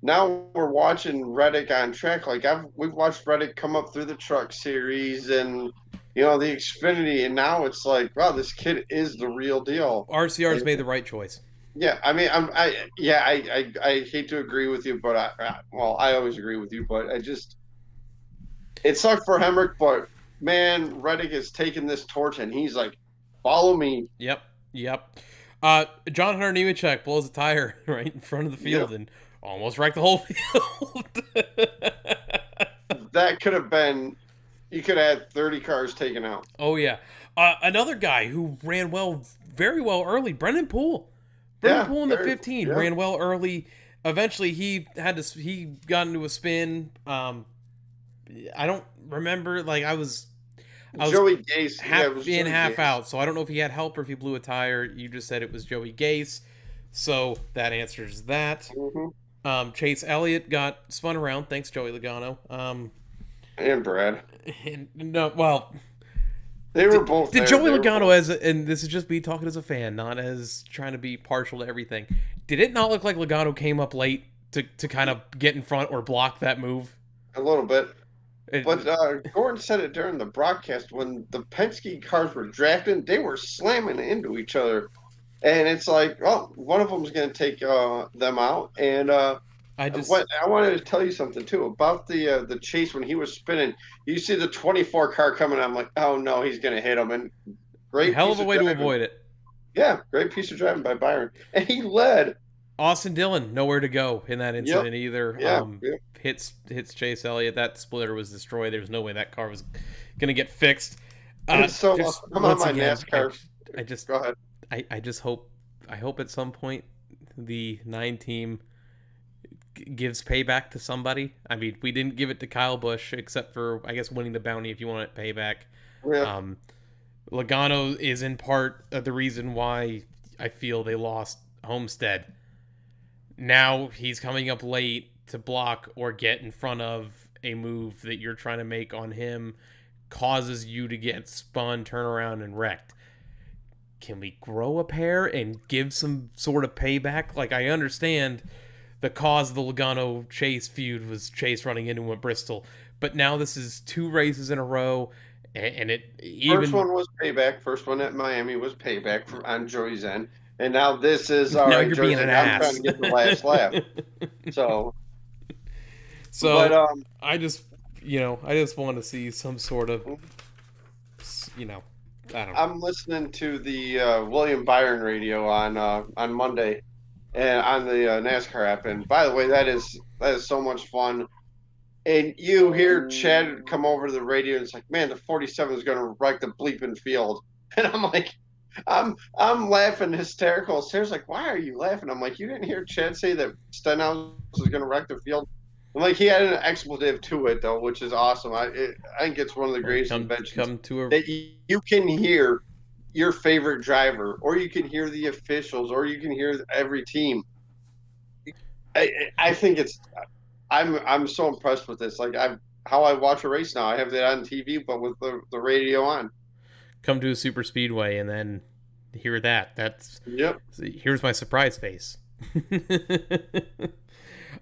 now we're watching Reddick on track. Like, we've watched Reddick come up through the Truck Series and, the Xfinity, and now it's like, wow, this kid is the real deal. RCR's made the right choice. Yeah, I mean, I hate to agree with you, but well, I always agree with you, but it sucked for Hemrick, but man, Reddick has taken this torch and he's like, follow me. Yep, yep. John Hunter Nemechek blows a tire right in front of the field Yep, and almost wrecked the whole field. that could have been. You could have had 30 cars taken out. Oh yeah. Another guy who ran very well early, Brendan Poole. Brendan Yeah, Poole in the very, 15 yeah. ran well early. Eventually, he got into a spin. I don't remember. Like I was Joey Gase, yeah, it half was in, Joey half Gase. out. So I don't know if he had help or if he blew a tire. You just said it was Joey Gase, so that answers that. Hmm. Chase Elliott got spun around. Thanks, Joey Logano. And Brad. And, no, well, They were both did there. Joey They were Logano both- and this is just me talking as a fan, not as trying to be partial to everything. Did it not look like Logano came up late to kind of get in front or block that move? a little bit. It- But Gordon said it during the broadcast when the Penske cars were drafting, they were slamming into each other. And it's like, oh, one of them's going to take them out. And I just what I wanted to tell you something too about the chase when he was spinning. You see the 24 car coming. I'm like, oh no, he's going to hit him. And great hell piece of a way to driving. avoid it. Yeah, great piece of driving by Byron. And he led. Austin Dillon nowhere to go in that incident either. Yeah, yeah. Hits Chase Elliott. That splitter was destroyed. There's no way that car was gonna get fixed. And so Just I'm on once my again, NASCAR. I just Go ahead. I just hope at some point the 9 team gives payback to somebody. I mean, we didn't give it to Kyle Busch except for I guess winning the bounty if you want it payback. Yeah. Logano is in part the reason why I feel they lost Homestead. Now he's coming up late to block or get in front of a move that you're trying to make on him, causes you to get spun, turn around, and wrecked. Can we grow a pair and give some sort of payback? Like, I understand the cause of the Logano Chase feud was Chase running into him at Bristol, but now this is 2 races in a row, and it even First one was payback. First one at Miami was payback on Joey's end. And now this is all now right. you're Joey's being an end, I'm ass. trying to get the last lap. So, So but I just want to see some sort of, I don't know. I'm listening to the William Byron radio on Monday, and on the NASCAR app. And by the way, that is so much fun. And you hear Chad come over to the radio, and it's like, man, the 47 is going to wreck the bleeping field. And I'm like, I'm laughing hysterical. Sarah's like, why are you laughing? I'm like, you didn't hear Chad say that Stenhouse is going to wreck the field? I'm like, he had an expletive to it though, which is awesome. I think it's one of the greatest inventions Come to a that you can hear your favorite driver, or you can hear the officials, or you can hear every team. I think I'm so impressed with this. Like how I watch a race now. I have that on TV, but with the radio on. come to a super speedway and then hear that. That's Yep. here's my surprise face.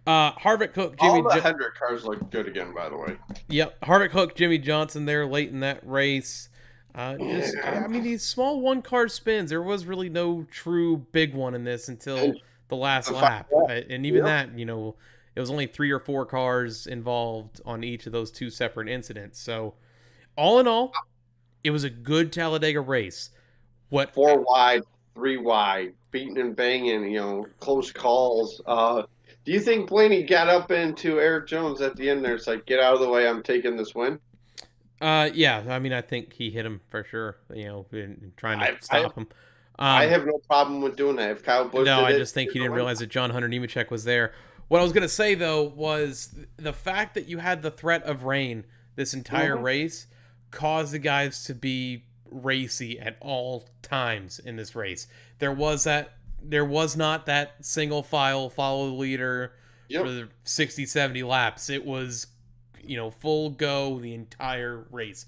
Harvick Hook, Jimmy. All the Hendrick cars look good again, by the way. Yep, Harvick Hook, Jimmy Johnson there late in that race. I mean, these small 1-car spins. There was really no true big one in this until the last lap, and even that, it was only 3 or 4 cars involved on each of those 2 separate incidents. So, all in all, it was a good Talladega race. 4 wide, 3 wide, beating and banging, close calls. Do you think Blaney got up into Eric Jones at the end there? It's like, get out of the way, I'm taking this win. Yeah, I mean, I think he hit him for sure. In trying to stop him. I have no problem with doing that. If Kyle Busch No, did I just think he didn't realize that John Hunter Nemechek was there. What I was gonna say though was the fact that you had the threat of rain this entire race caused the guys to be racy at all times in this race. There was not that single file follow the leader for the 60, 70 laps. It was, full go the entire race.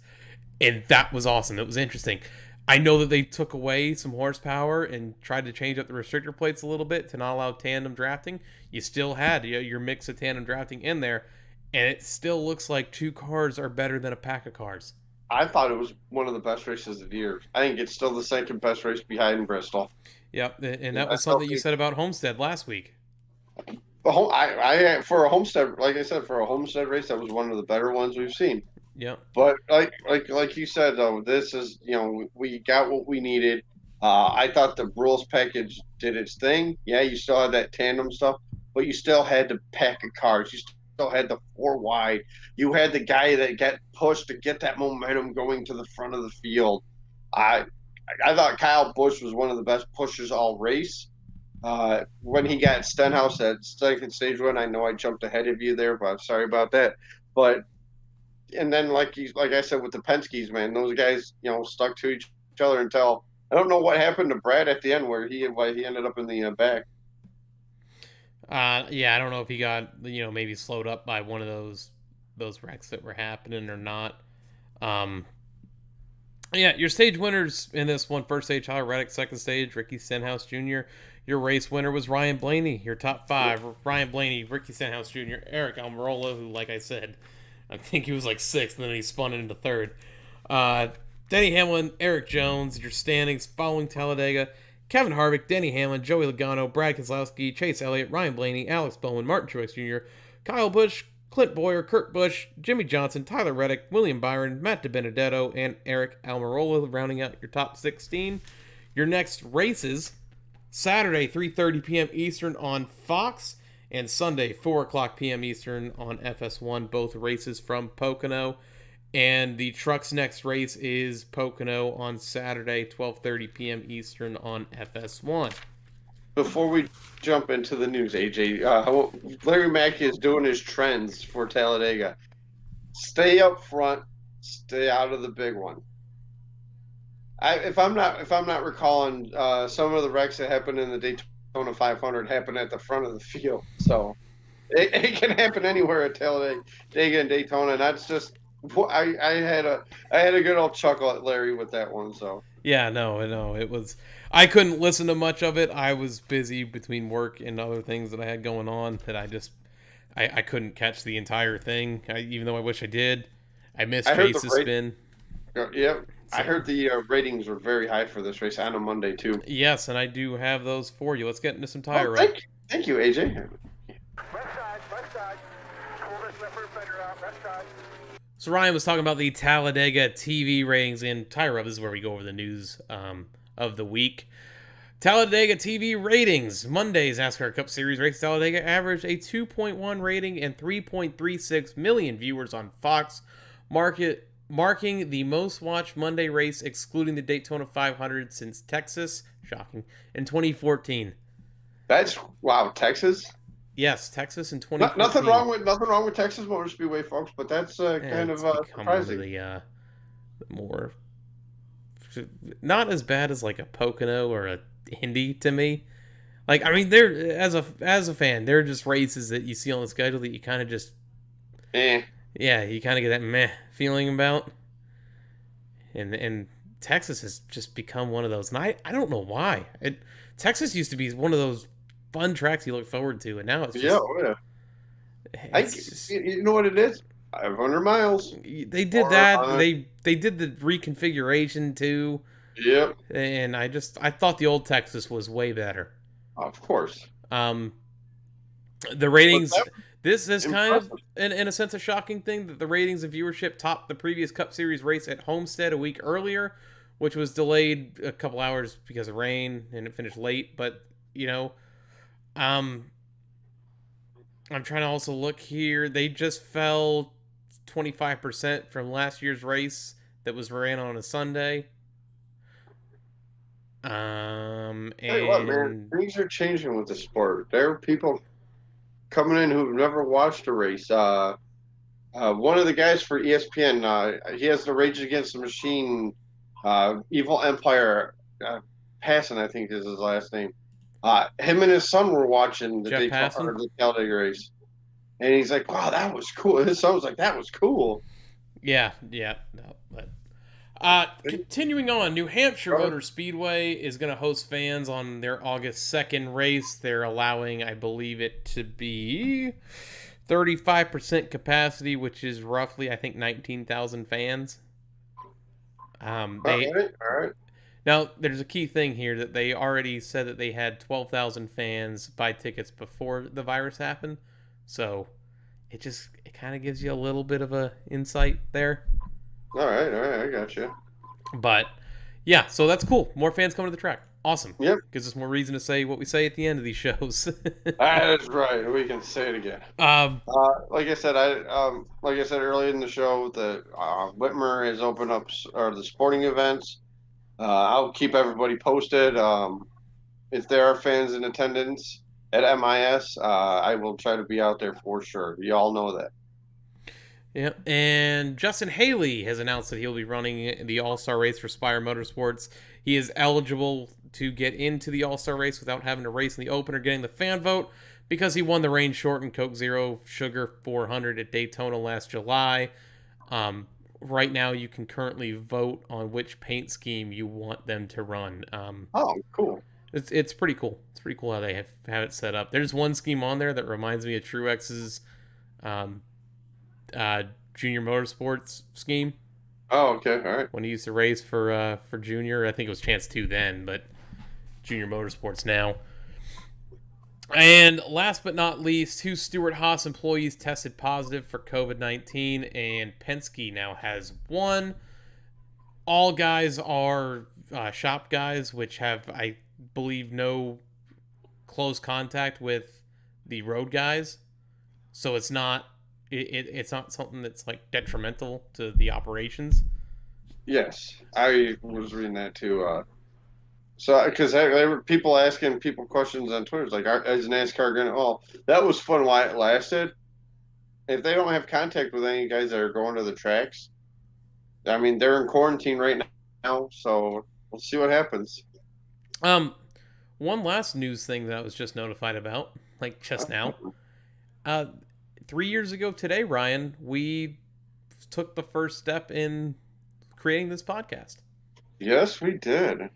And that was awesome. It was interesting. I know that they took away some horsepower and tried to change up the restrictor plates a little bit to not allow tandem drafting. You still had your mix of tandem drafting in there, and it still looks like 2 cars are better than a pack of cars. I thought it was one of the best races of the year. I think it's still the second best race behind Bristol. Yep, and Yeah, that I was still something you think said about Homestead last week. for a Homestead, like I said, for a Homestead race, that was one of the better ones we've seen. Yep. But like you said though, this is we got what we needed. I thought the rules package did its thing. Yeah, you still had that tandem stuff, but you still had the pack of cars. You still had the four wide. You had the guy that got pushed to get that momentum going to the front of the field. I I thought Kyle Busch was one of the best pushers all race. When he got Stenhouse at second stage one, I know I jumped ahead of you there, but I'm sorry about that. But and then like I said with the Penske's, man, those guys stuck to each other until I don't know what happened to Brad at the end where he ended up in the back. Yeah, I don't know if he got maybe slowed up by one of those wrecks that were happening or not. Um, yeah, your stage winners in this one: first stage, Tyler Reddick; second stage, Ricky Stenhouse Jr. Your race winner was Ryan Blaney. Your top five: Ryan Blaney, Ricky Stenhouse Jr., Eric Almirola, who, like I said, I think he was like sixth, and then he spun into third. Uh, Denny Hamlin, Eric Jones. Your standings following Talladega: Kevin Harvick, Denny Hamlin, Joey Logano, Brad Keselowski, Chase Elliott, Ryan Blaney, Alex Bowman, Martin Truex Jr., Kyle Busch, Clint Boyer, Kurt Busch, Jimmy Johnson, Tyler Reddick, William Byron, Matt DiBenedetto, and Eric Almirola, rounding out your top 16. Your next races: Saturday, 3:30 p.m. Eastern on Fox, and Sunday, 4 o'clock p.m. Eastern on FS1, both races from Pocono. And the truck's next race is Pocono on Saturday, 12:30 p.m. Eastern on FS1. Before we jump into the news, AJ, Larry Mackey is doing his trends for Talladega. Stay up front, stay out of the big one. If I'm not recalling, some of the wrecks that happened in the Daytona 500 happened at the front of the field. So it can happen anywhere at Talladega and Daytona. And that's just I had a good old chuckle at Larry with that one. So Yeah, no, it was. I couldn't listen to much of it. I was busy between work and other things that I had going on that I couldn't catch the entire thing. Even though I wish I did. I missed I heard the Chase's spin. yeah, I So, heard the ratings were very high for this race on a Monday too. yes, and I do have those for you. Let's get into some Oh, tire rub. thank you, AJ. Left side. Pull this left fender out, left side. So Ryan was talking about the Talladega TV ratings and tire rub. This is where we go over the news of the week. Talladega TV ratings. Monday's NASCAR Cup Series race Talladega averaged a 2.1 rating and 3.36 million viewers on Fox, marking the most watched Monday race excluding the Daytona 500 since Texas, shocking, in 2014. That's wow, Texas. Yes, Texas in 2014. Nothing wrong with Texas Motor Speedway, folks. But that's kind It's of become one of surprising. the more not as bad as like a Pocono or a Indy to me. Like, I mean, they're as a fan, they're just races that you see on the schedule that you kind of just Eh. you kind of get that meh feeling about. And Texas has just become one of those, and I don't know why. Texas used to be one of those fun tracks you look forward to, and now it's just Yeah, oh yeah. You know what it is? 500 miles. they did Or, that. They did the reconfiguration too, Yep, and I thought the old Texas was way better. of course. Um, the ratings. But This is kind of, impressive. in a sense, a shocking thing that the ratings and viewership topped the previous Cup Series race at Homestead a week earlier, which was delayed a couple hours because of rain and it finished late. But I'm trying to also look here. They just fell 25% from last year's race that was ran on a Sunday. Tell you what, man, And things are changing with the sport. There are people coming in who've never watched a race. One of the guys for ESPN, he has the Rage Against the Machine, Evil Empire, Passon, I think is his last name. Him and his son were watching the Jeff Daytona Passon? or the Talladega race, and he's like, "Wow, that was cool." His son was like, "That was cool." yeah, no, but continuing on, New Hampshire Motor Speedway is going to host fans on their August 2nd race. They're allowing, I believe it to be 35% capacity, which is roughly, I think, 19,000 fans. They All right. Now, there's a key thing here that they already said that they had 12,000 fans buy tickets before the virus happened. So it kind of gives you a little bit of a insight there. All right. I got you. But yeah, so that's cool. More fans coming to the track. Awesome. Yep. Gives us more reason to say what we say at the end of these shows. That is right. We can say it again. Like I said, like I said earlier in the show, that Whitmer has opened up the sporting events. I'll keep everybody posted. If there are fans in attendance at MIS, I will try to be out there for sure. You all know that. Yeah, and Justin Haley has announced that he'll be running the All-Star race for Spire Motorsports. He is eligible to get into the All-Star race without having to race in the Open or getting the fan vote because he won the rain shortened Coke Zero Sugar 400 at Daytona last July. Right now, you can currently vote on which paint scheme you want them to run. Oh, cool. It's pretty cool. It's pretty cool how they have it set up. There's one scheme on there that reminds me of Truex's Junior Motorsports scheme. Oh, okay, all right. When he used to race for Junior, I think it was Chance 2 then, but Junior Motorsports now. And last but not least, 2 Stewart Haas employees tested positive for COVID-19, and Penske now has 1. All guys are shop guys, which have, I believe, no close contact with the road guys. So it's not it's not something that's like detrimental to the operations. Yes, I was reading that too. So, because there were people asking people questions on Twitter, it's like, is NASCAR going to? Oh, that was fun while it lasted. If they don't have contact with any guys that are going to the tracks, I mean, they're in quarantine right now, so we'll see what happens. One last news thing that I was just notified about, like just now. 3 years ago today, Ryan, we took the first step in creating this podcast. Yes, we did.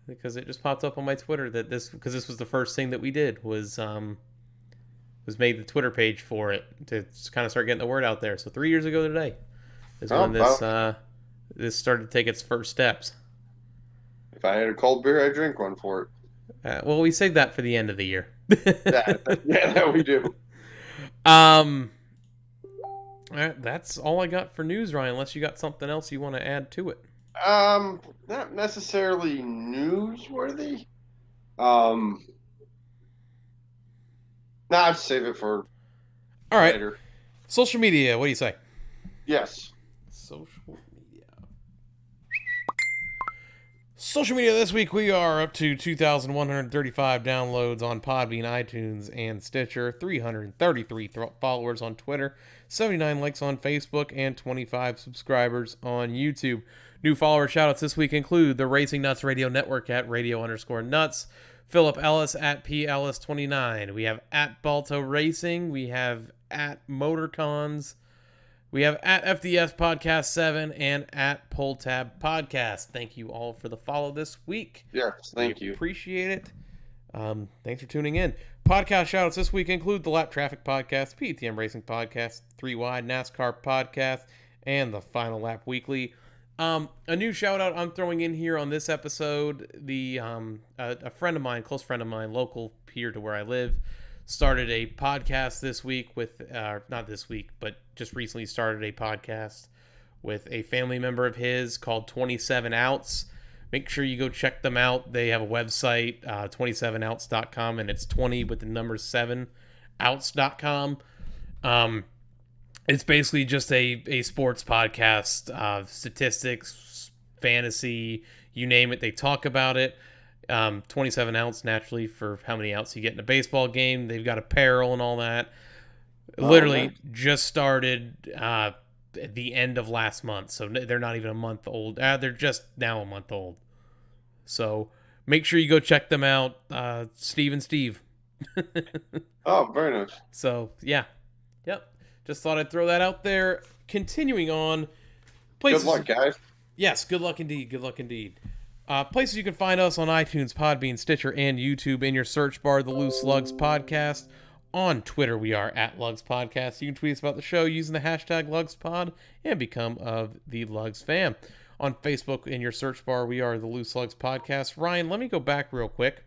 Because it just popped up on my Twitter that this was the first thing that we did was made the Twitter page for it to kind of start getting the word out there. So 3 years ago today is when this started to take its first steps. If I had a cold beer, I'd drink one for it. Well, we saved that for the end of the year. yeah, we do. That's all I got for news, Ryan, unless you got something else you want to add to it. Not necessarily newsworthy. Nah, I'd save it for all right. later. Social media, what do you say? Yes. Social media this week, we are up to 2,135 downloads on Podbean, iTunes, and Stitcher, 333 followers on Twitter, 79 likes on Facebook, and 25 subscribers on YouTube. New follower shoutouts this week include the Racing Nuts Radio Network at radio_nuts, Philip Ellis at PEllis29. We have at Balto Racing. We have at MotorCons. We have at FDS Podcast 7 and at Pull Tab Podcast. Thank you all for the follow this week. Yes, thank you. Appreciate it. Thanks for tuning in. Podcast shoutouts this week include the Lap Traffic Podcast, PTM Racing Podcast, 3 Wide NASCAR Podcast, and the Final Lap Weekly. A new shout out I'm throwing in here on this episode. A friend of mine, close friend of mine, local here to where I live, started a podcast this week with, not this week, but just recently started a podcast with a family member of his called 27 Outs. Make sure you go check them out. They have a website, 27outs.com, and it's 20 with the number 7 outs.com. It's basically just a sports podcast, statistics, fantasy, you name it. They talk about it. 27 outs naturally for how many outs you get in a baseball game. They've got apparel and all that. Literally just started at the end of last month, so they're not even a month old. They're just now a month old. So make sure you go check them out. Steve and Steve. Oh, very nice. So yeah, yep. Just thought I'd throw that out there. Continuing on. Places, good luck, guys. Yes, good luck indeed. Good luck indeed. Places you can find us on iTunes, Podbean, Stitcher, and YouTube. In your search bar, the Loose Lugs Podcast. On Twitter, we are at Lugs Podcast. You can tweet us about the show using the hashtag LugsPod and become of the Lugs fam. on Facebook in your search bar. We are the Loose Slugs Podcast. Ryan, let me go back real quick.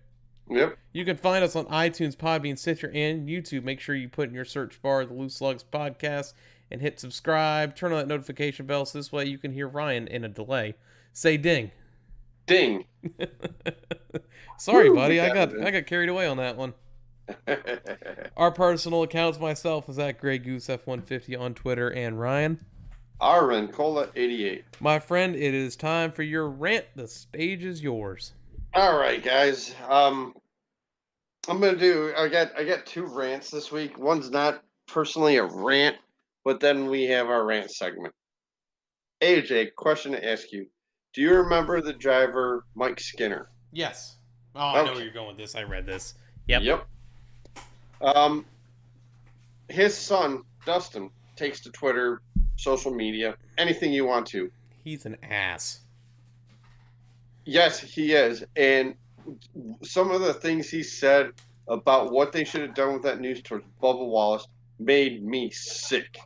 Yep. You can find us on iTunes, Podbean, Stitcher, and YouTube. Make sure you put in your search bar the Loose Slugs Podcast and hit subscribe. Turn on that notification bell so this way you can hear Ryan in a delay. Say ding. Ding. Sorry, Woo, buddy. I got carried away on that one. Our personal accounts, myself is at Grey Goose F150 on Twitter, and Ryan. Arvin Cola 88. My friend, it is time for your rant. The stage is yours. All right, guys. I'm gonna do. I got two rants this week. One's not personally a rant, but then we have our rant segment. AJ, question to ask you: do you remember the driver Mike Skinner? Yes. Oh, I know where you're going with this. I read this. Yep. His son Dustin takes to Twitter, social media, anything you want to. He's an ass. Yes, he is. And some of the things he said about what they should have done with that news towards Bubba Wallace made me sick.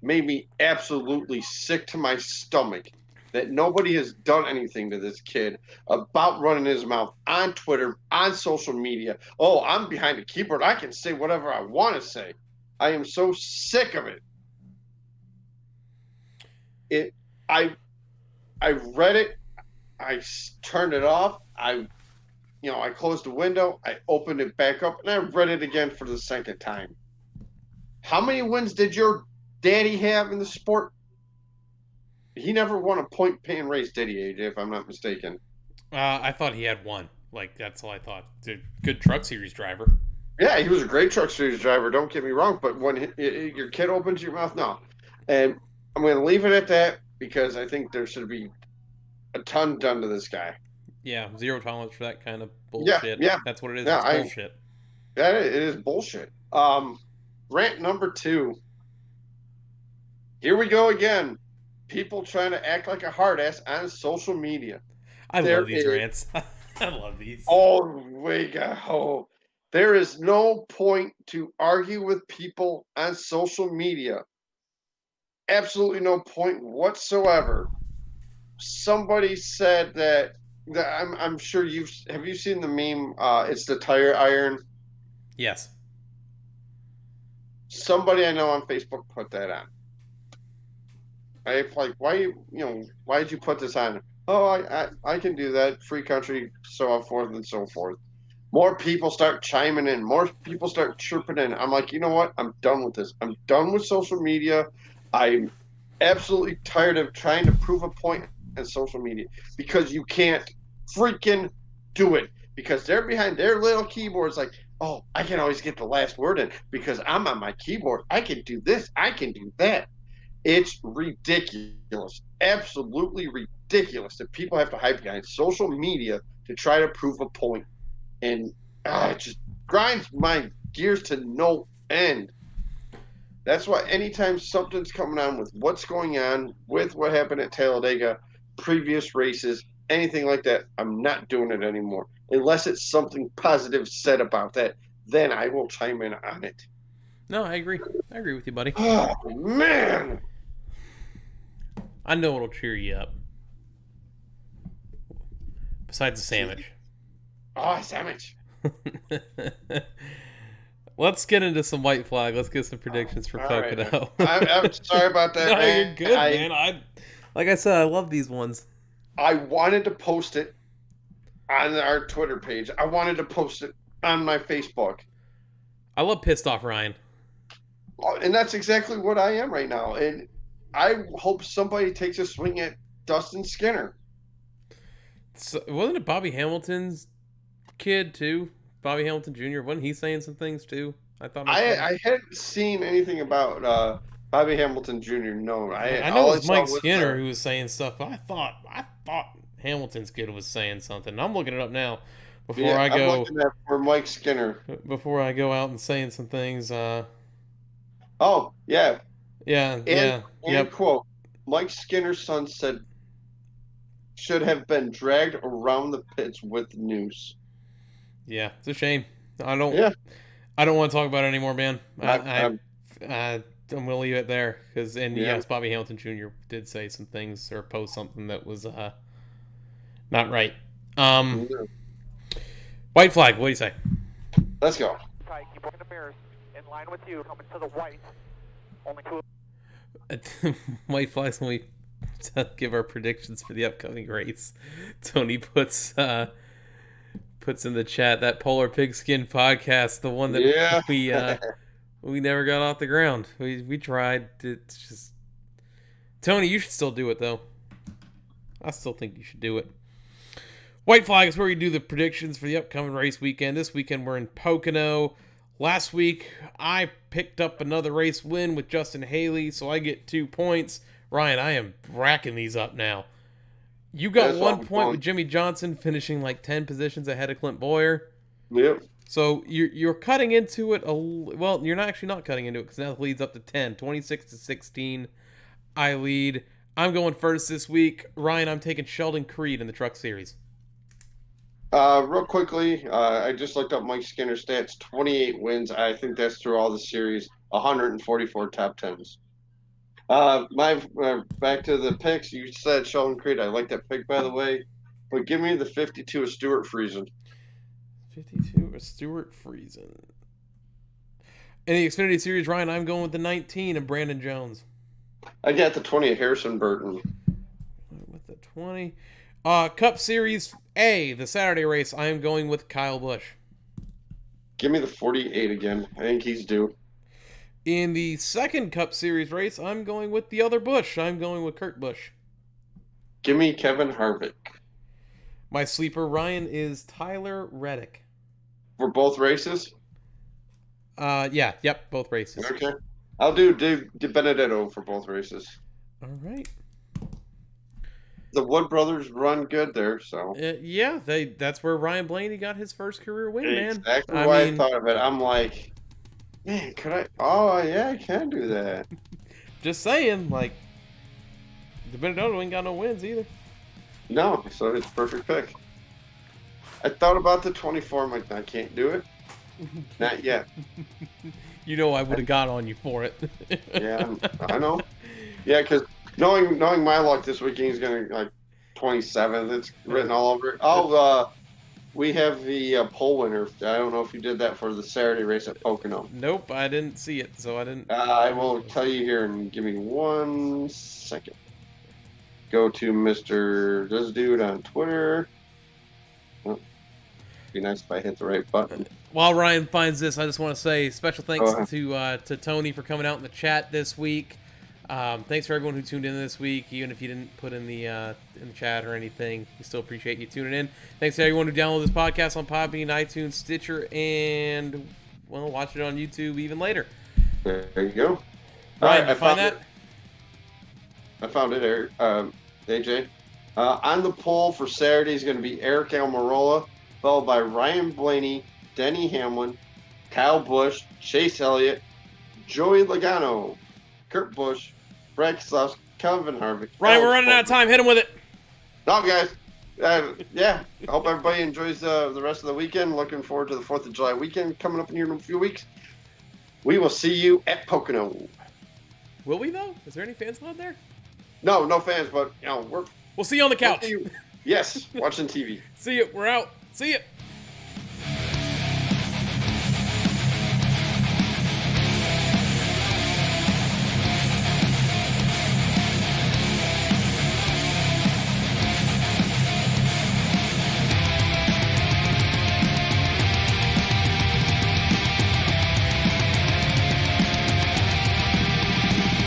Made me absolutely sick to my stomach that nobody has done anything to this kid about running his mouth on Twitter, on social media. Oh, I'm behind a keyboard. I can say whatever I want to say. I am so sick of it. I read it. I turned it off. I closed the window. I opened it back up, and I read it again for the second time. How many wins did your daddy have in the sport? He never won a point-paying race, did he, AJ, if I'm not mistaken? I thought he had one. Like, that's all I thought. Good Truck Series driver. Yeah, he was a great Truck Series driver, don't get me wrong, but when your kid opens your mouth, no. And I'm going to leave it at that because I think there should be a ton done to this guy. Yeah, zero tolerance for that kind of bullshit. Yeah. That's what it is. Yeah, it's bullshit. It is bullshit. Rant number 2. Here we go again. People trying to act like a hard ass on social media. I love these rants. I love these. Oh, we go. There is no point to argue with people on social media. Absolutely no point whatsoever. Somebody said that I'm sure have you seen the meme? It's the tire iron. Yes. Somebody I know on Facebook put that on. Why did you put this on? Oh, I can do that. Free country, so forth and so forth. More people start chiming in. More people start chirping in. I'm like, you know what? I'm done with this. I'm done with social media. I'm absolutely tired of trying to prove a point on social media because you can't freaking do it because they're behind their little keyboards like, oh, I can always get the last word in because I'm on my keyboard. I can do this. I can do that. It's ridiculous. Absolutely ridiculous that people have to hide behind social media to try to prove a point. And it just grinds my gears to no end. That's why anytime something's coming on with what's going on, with what happened at Talladega, previous races, anything like that, I'm not doing it anymore. Unless it's something positive said about that, then I will chime in on it. No, I agree. I agree with you, buddy. Oh, man. I know it'll cheer you up. Besides the sandwich. Oh, a sandwich. Let's get into some white flag. Let's get some predictions for Pocono. Right, I'm sorry about that, no, man. You're good, man. Like I said, I love these ones. I wanted to post it on our Twitter page. I wanted to post it on my Facebook. I love pissed off Ryan. And that's exactly what I am right now. And I hope somebody takes a swing at Dustin Skinner. So, wasn't it Bobby Hamilton's kid too? Bobby Hamilton Jr. Wasn't he saying some things too? I hadn't seen anything about Bobby Hamilton Jr. No, I know it was Mike Skinner who was saying stuff. But I thought Hamilton's kid was saying something. I'm looking it up now before I go. I'm looking at for Mike Skinner before I go out and saying some things. Oh yeah. Yeah. And quote: Mike Skinner's son said should have been dragged around the pits with noose. Yeah, it's a shame. I don't want to talk about it anymore, man. I'm gonna leave it there because, Yeah. yes, Bobby Hamilton Jr. did say some things or post something that was not right. White flag. What do you say? Let's go. Tight, keep working the mirrors. In line with you, coming to the white. Only two. White flags when we give our predictions for the upcoming race. Tony puts in the chat that Polar Pigskin podcast, the one that we never got off the ground. We tried. It's just Tony, you should still do it though. I still think you should do it. White flag is where we do the predictions for the upcoming race weekend. This weekend we're in Pocono. Last week I picked up another race win with Justin Haley, so I get 2 points. Ryan, I am racking these up now. You got 1 point with Jimmy Johnson finishing like 10 positions ahead of Clint Boyer. Yep. So you're cutting into it. Well, you're not actually not cutting into it because now the lead's up to 10, 26-16. I lead. I'm going first this week. Ryan, I'm taking Sheldon Creed in the Truck Series. Real quickly, I just looked up Mike Skinner's stats. 28 wins. I think that's through all the series. 144 top tens. Back to the picks. You said Sheldon Creed. I like that pick, by the way. But give me the 52 of Stuart Friesen. 52 of Stuart Friesen. In the Xfinity Series, Ryan, I'm going with the 19 of Brandon Jones. I got the 20 of Harrison Burton. With the 20. Cup Series A, the Saturday race, I am going with Kyle Busch. Give me the 48 again. I think he's due. In the second Cup Series race, I'm going with the other Busch. I'm going with Kurt Busch. Give me Kevin Harvick. My sleeper, Ryan, is Tyler Reddick. For both races? Yep, both races. Okay. I'll do De Benedetto for both races. All right. The Wood brothers run good there, so. Yeah, that's where Ryan Blaney got his first career win, man. Exactly why I thought of it. I'm like, man, could I? Oh, yeah, I can do that. Just saying, like, De Benedetto ain't got no wins either. No, so it's a perfect pick. I thought about the 24. I'm like, I can't do it. Not yet. You know I would have got on you for it. Yeah, I know. Yeah, because knowing my luck this weekend, he's going to, like, 27th. It's written all over it. Oh, we have the pole winner. I don't know if you did that for the Saturday race at Pocono. Nope, I didn't see it, so I didn't. I will tell you here and give me 1 second. Go to Mr. This Dude on Twitter. Oh, be nice if I hit the right button. While Ryan finds this, I just want to say special thanks to Tony for coming out in the chat this week. Thanks for everyone who tuned in this week, even if you didn't put in the chat or anything. We still appreciate you tuning in. Thanks to everyone who downloaded this podcast on Podbean, iTunes, Stitcher, and watch it on YouTube even later. There you go. Ryan, did you find that? I found it, Eric. AJ. On the poll for Saturday is going to be Eric Almirola, followed by Ryan Blaney, Denny Hamlin, Kyle Busch, Chase Elliott, Joey Logano, Kurt Busch, Brad Keselowski, Kevin Harvick. Ryan, we're running out of time. Hit him with it. No, guys. Yeah. I hope everybody enjoys the rest of the weekend. Looking forward to the 4th of July weekend coming up in here in a few weeks. We will see you at Pocono. Will we, though? Is there any fans out there? No fans, but we'll see you on the couch. Yes, watching TV. See you. We're out. See you.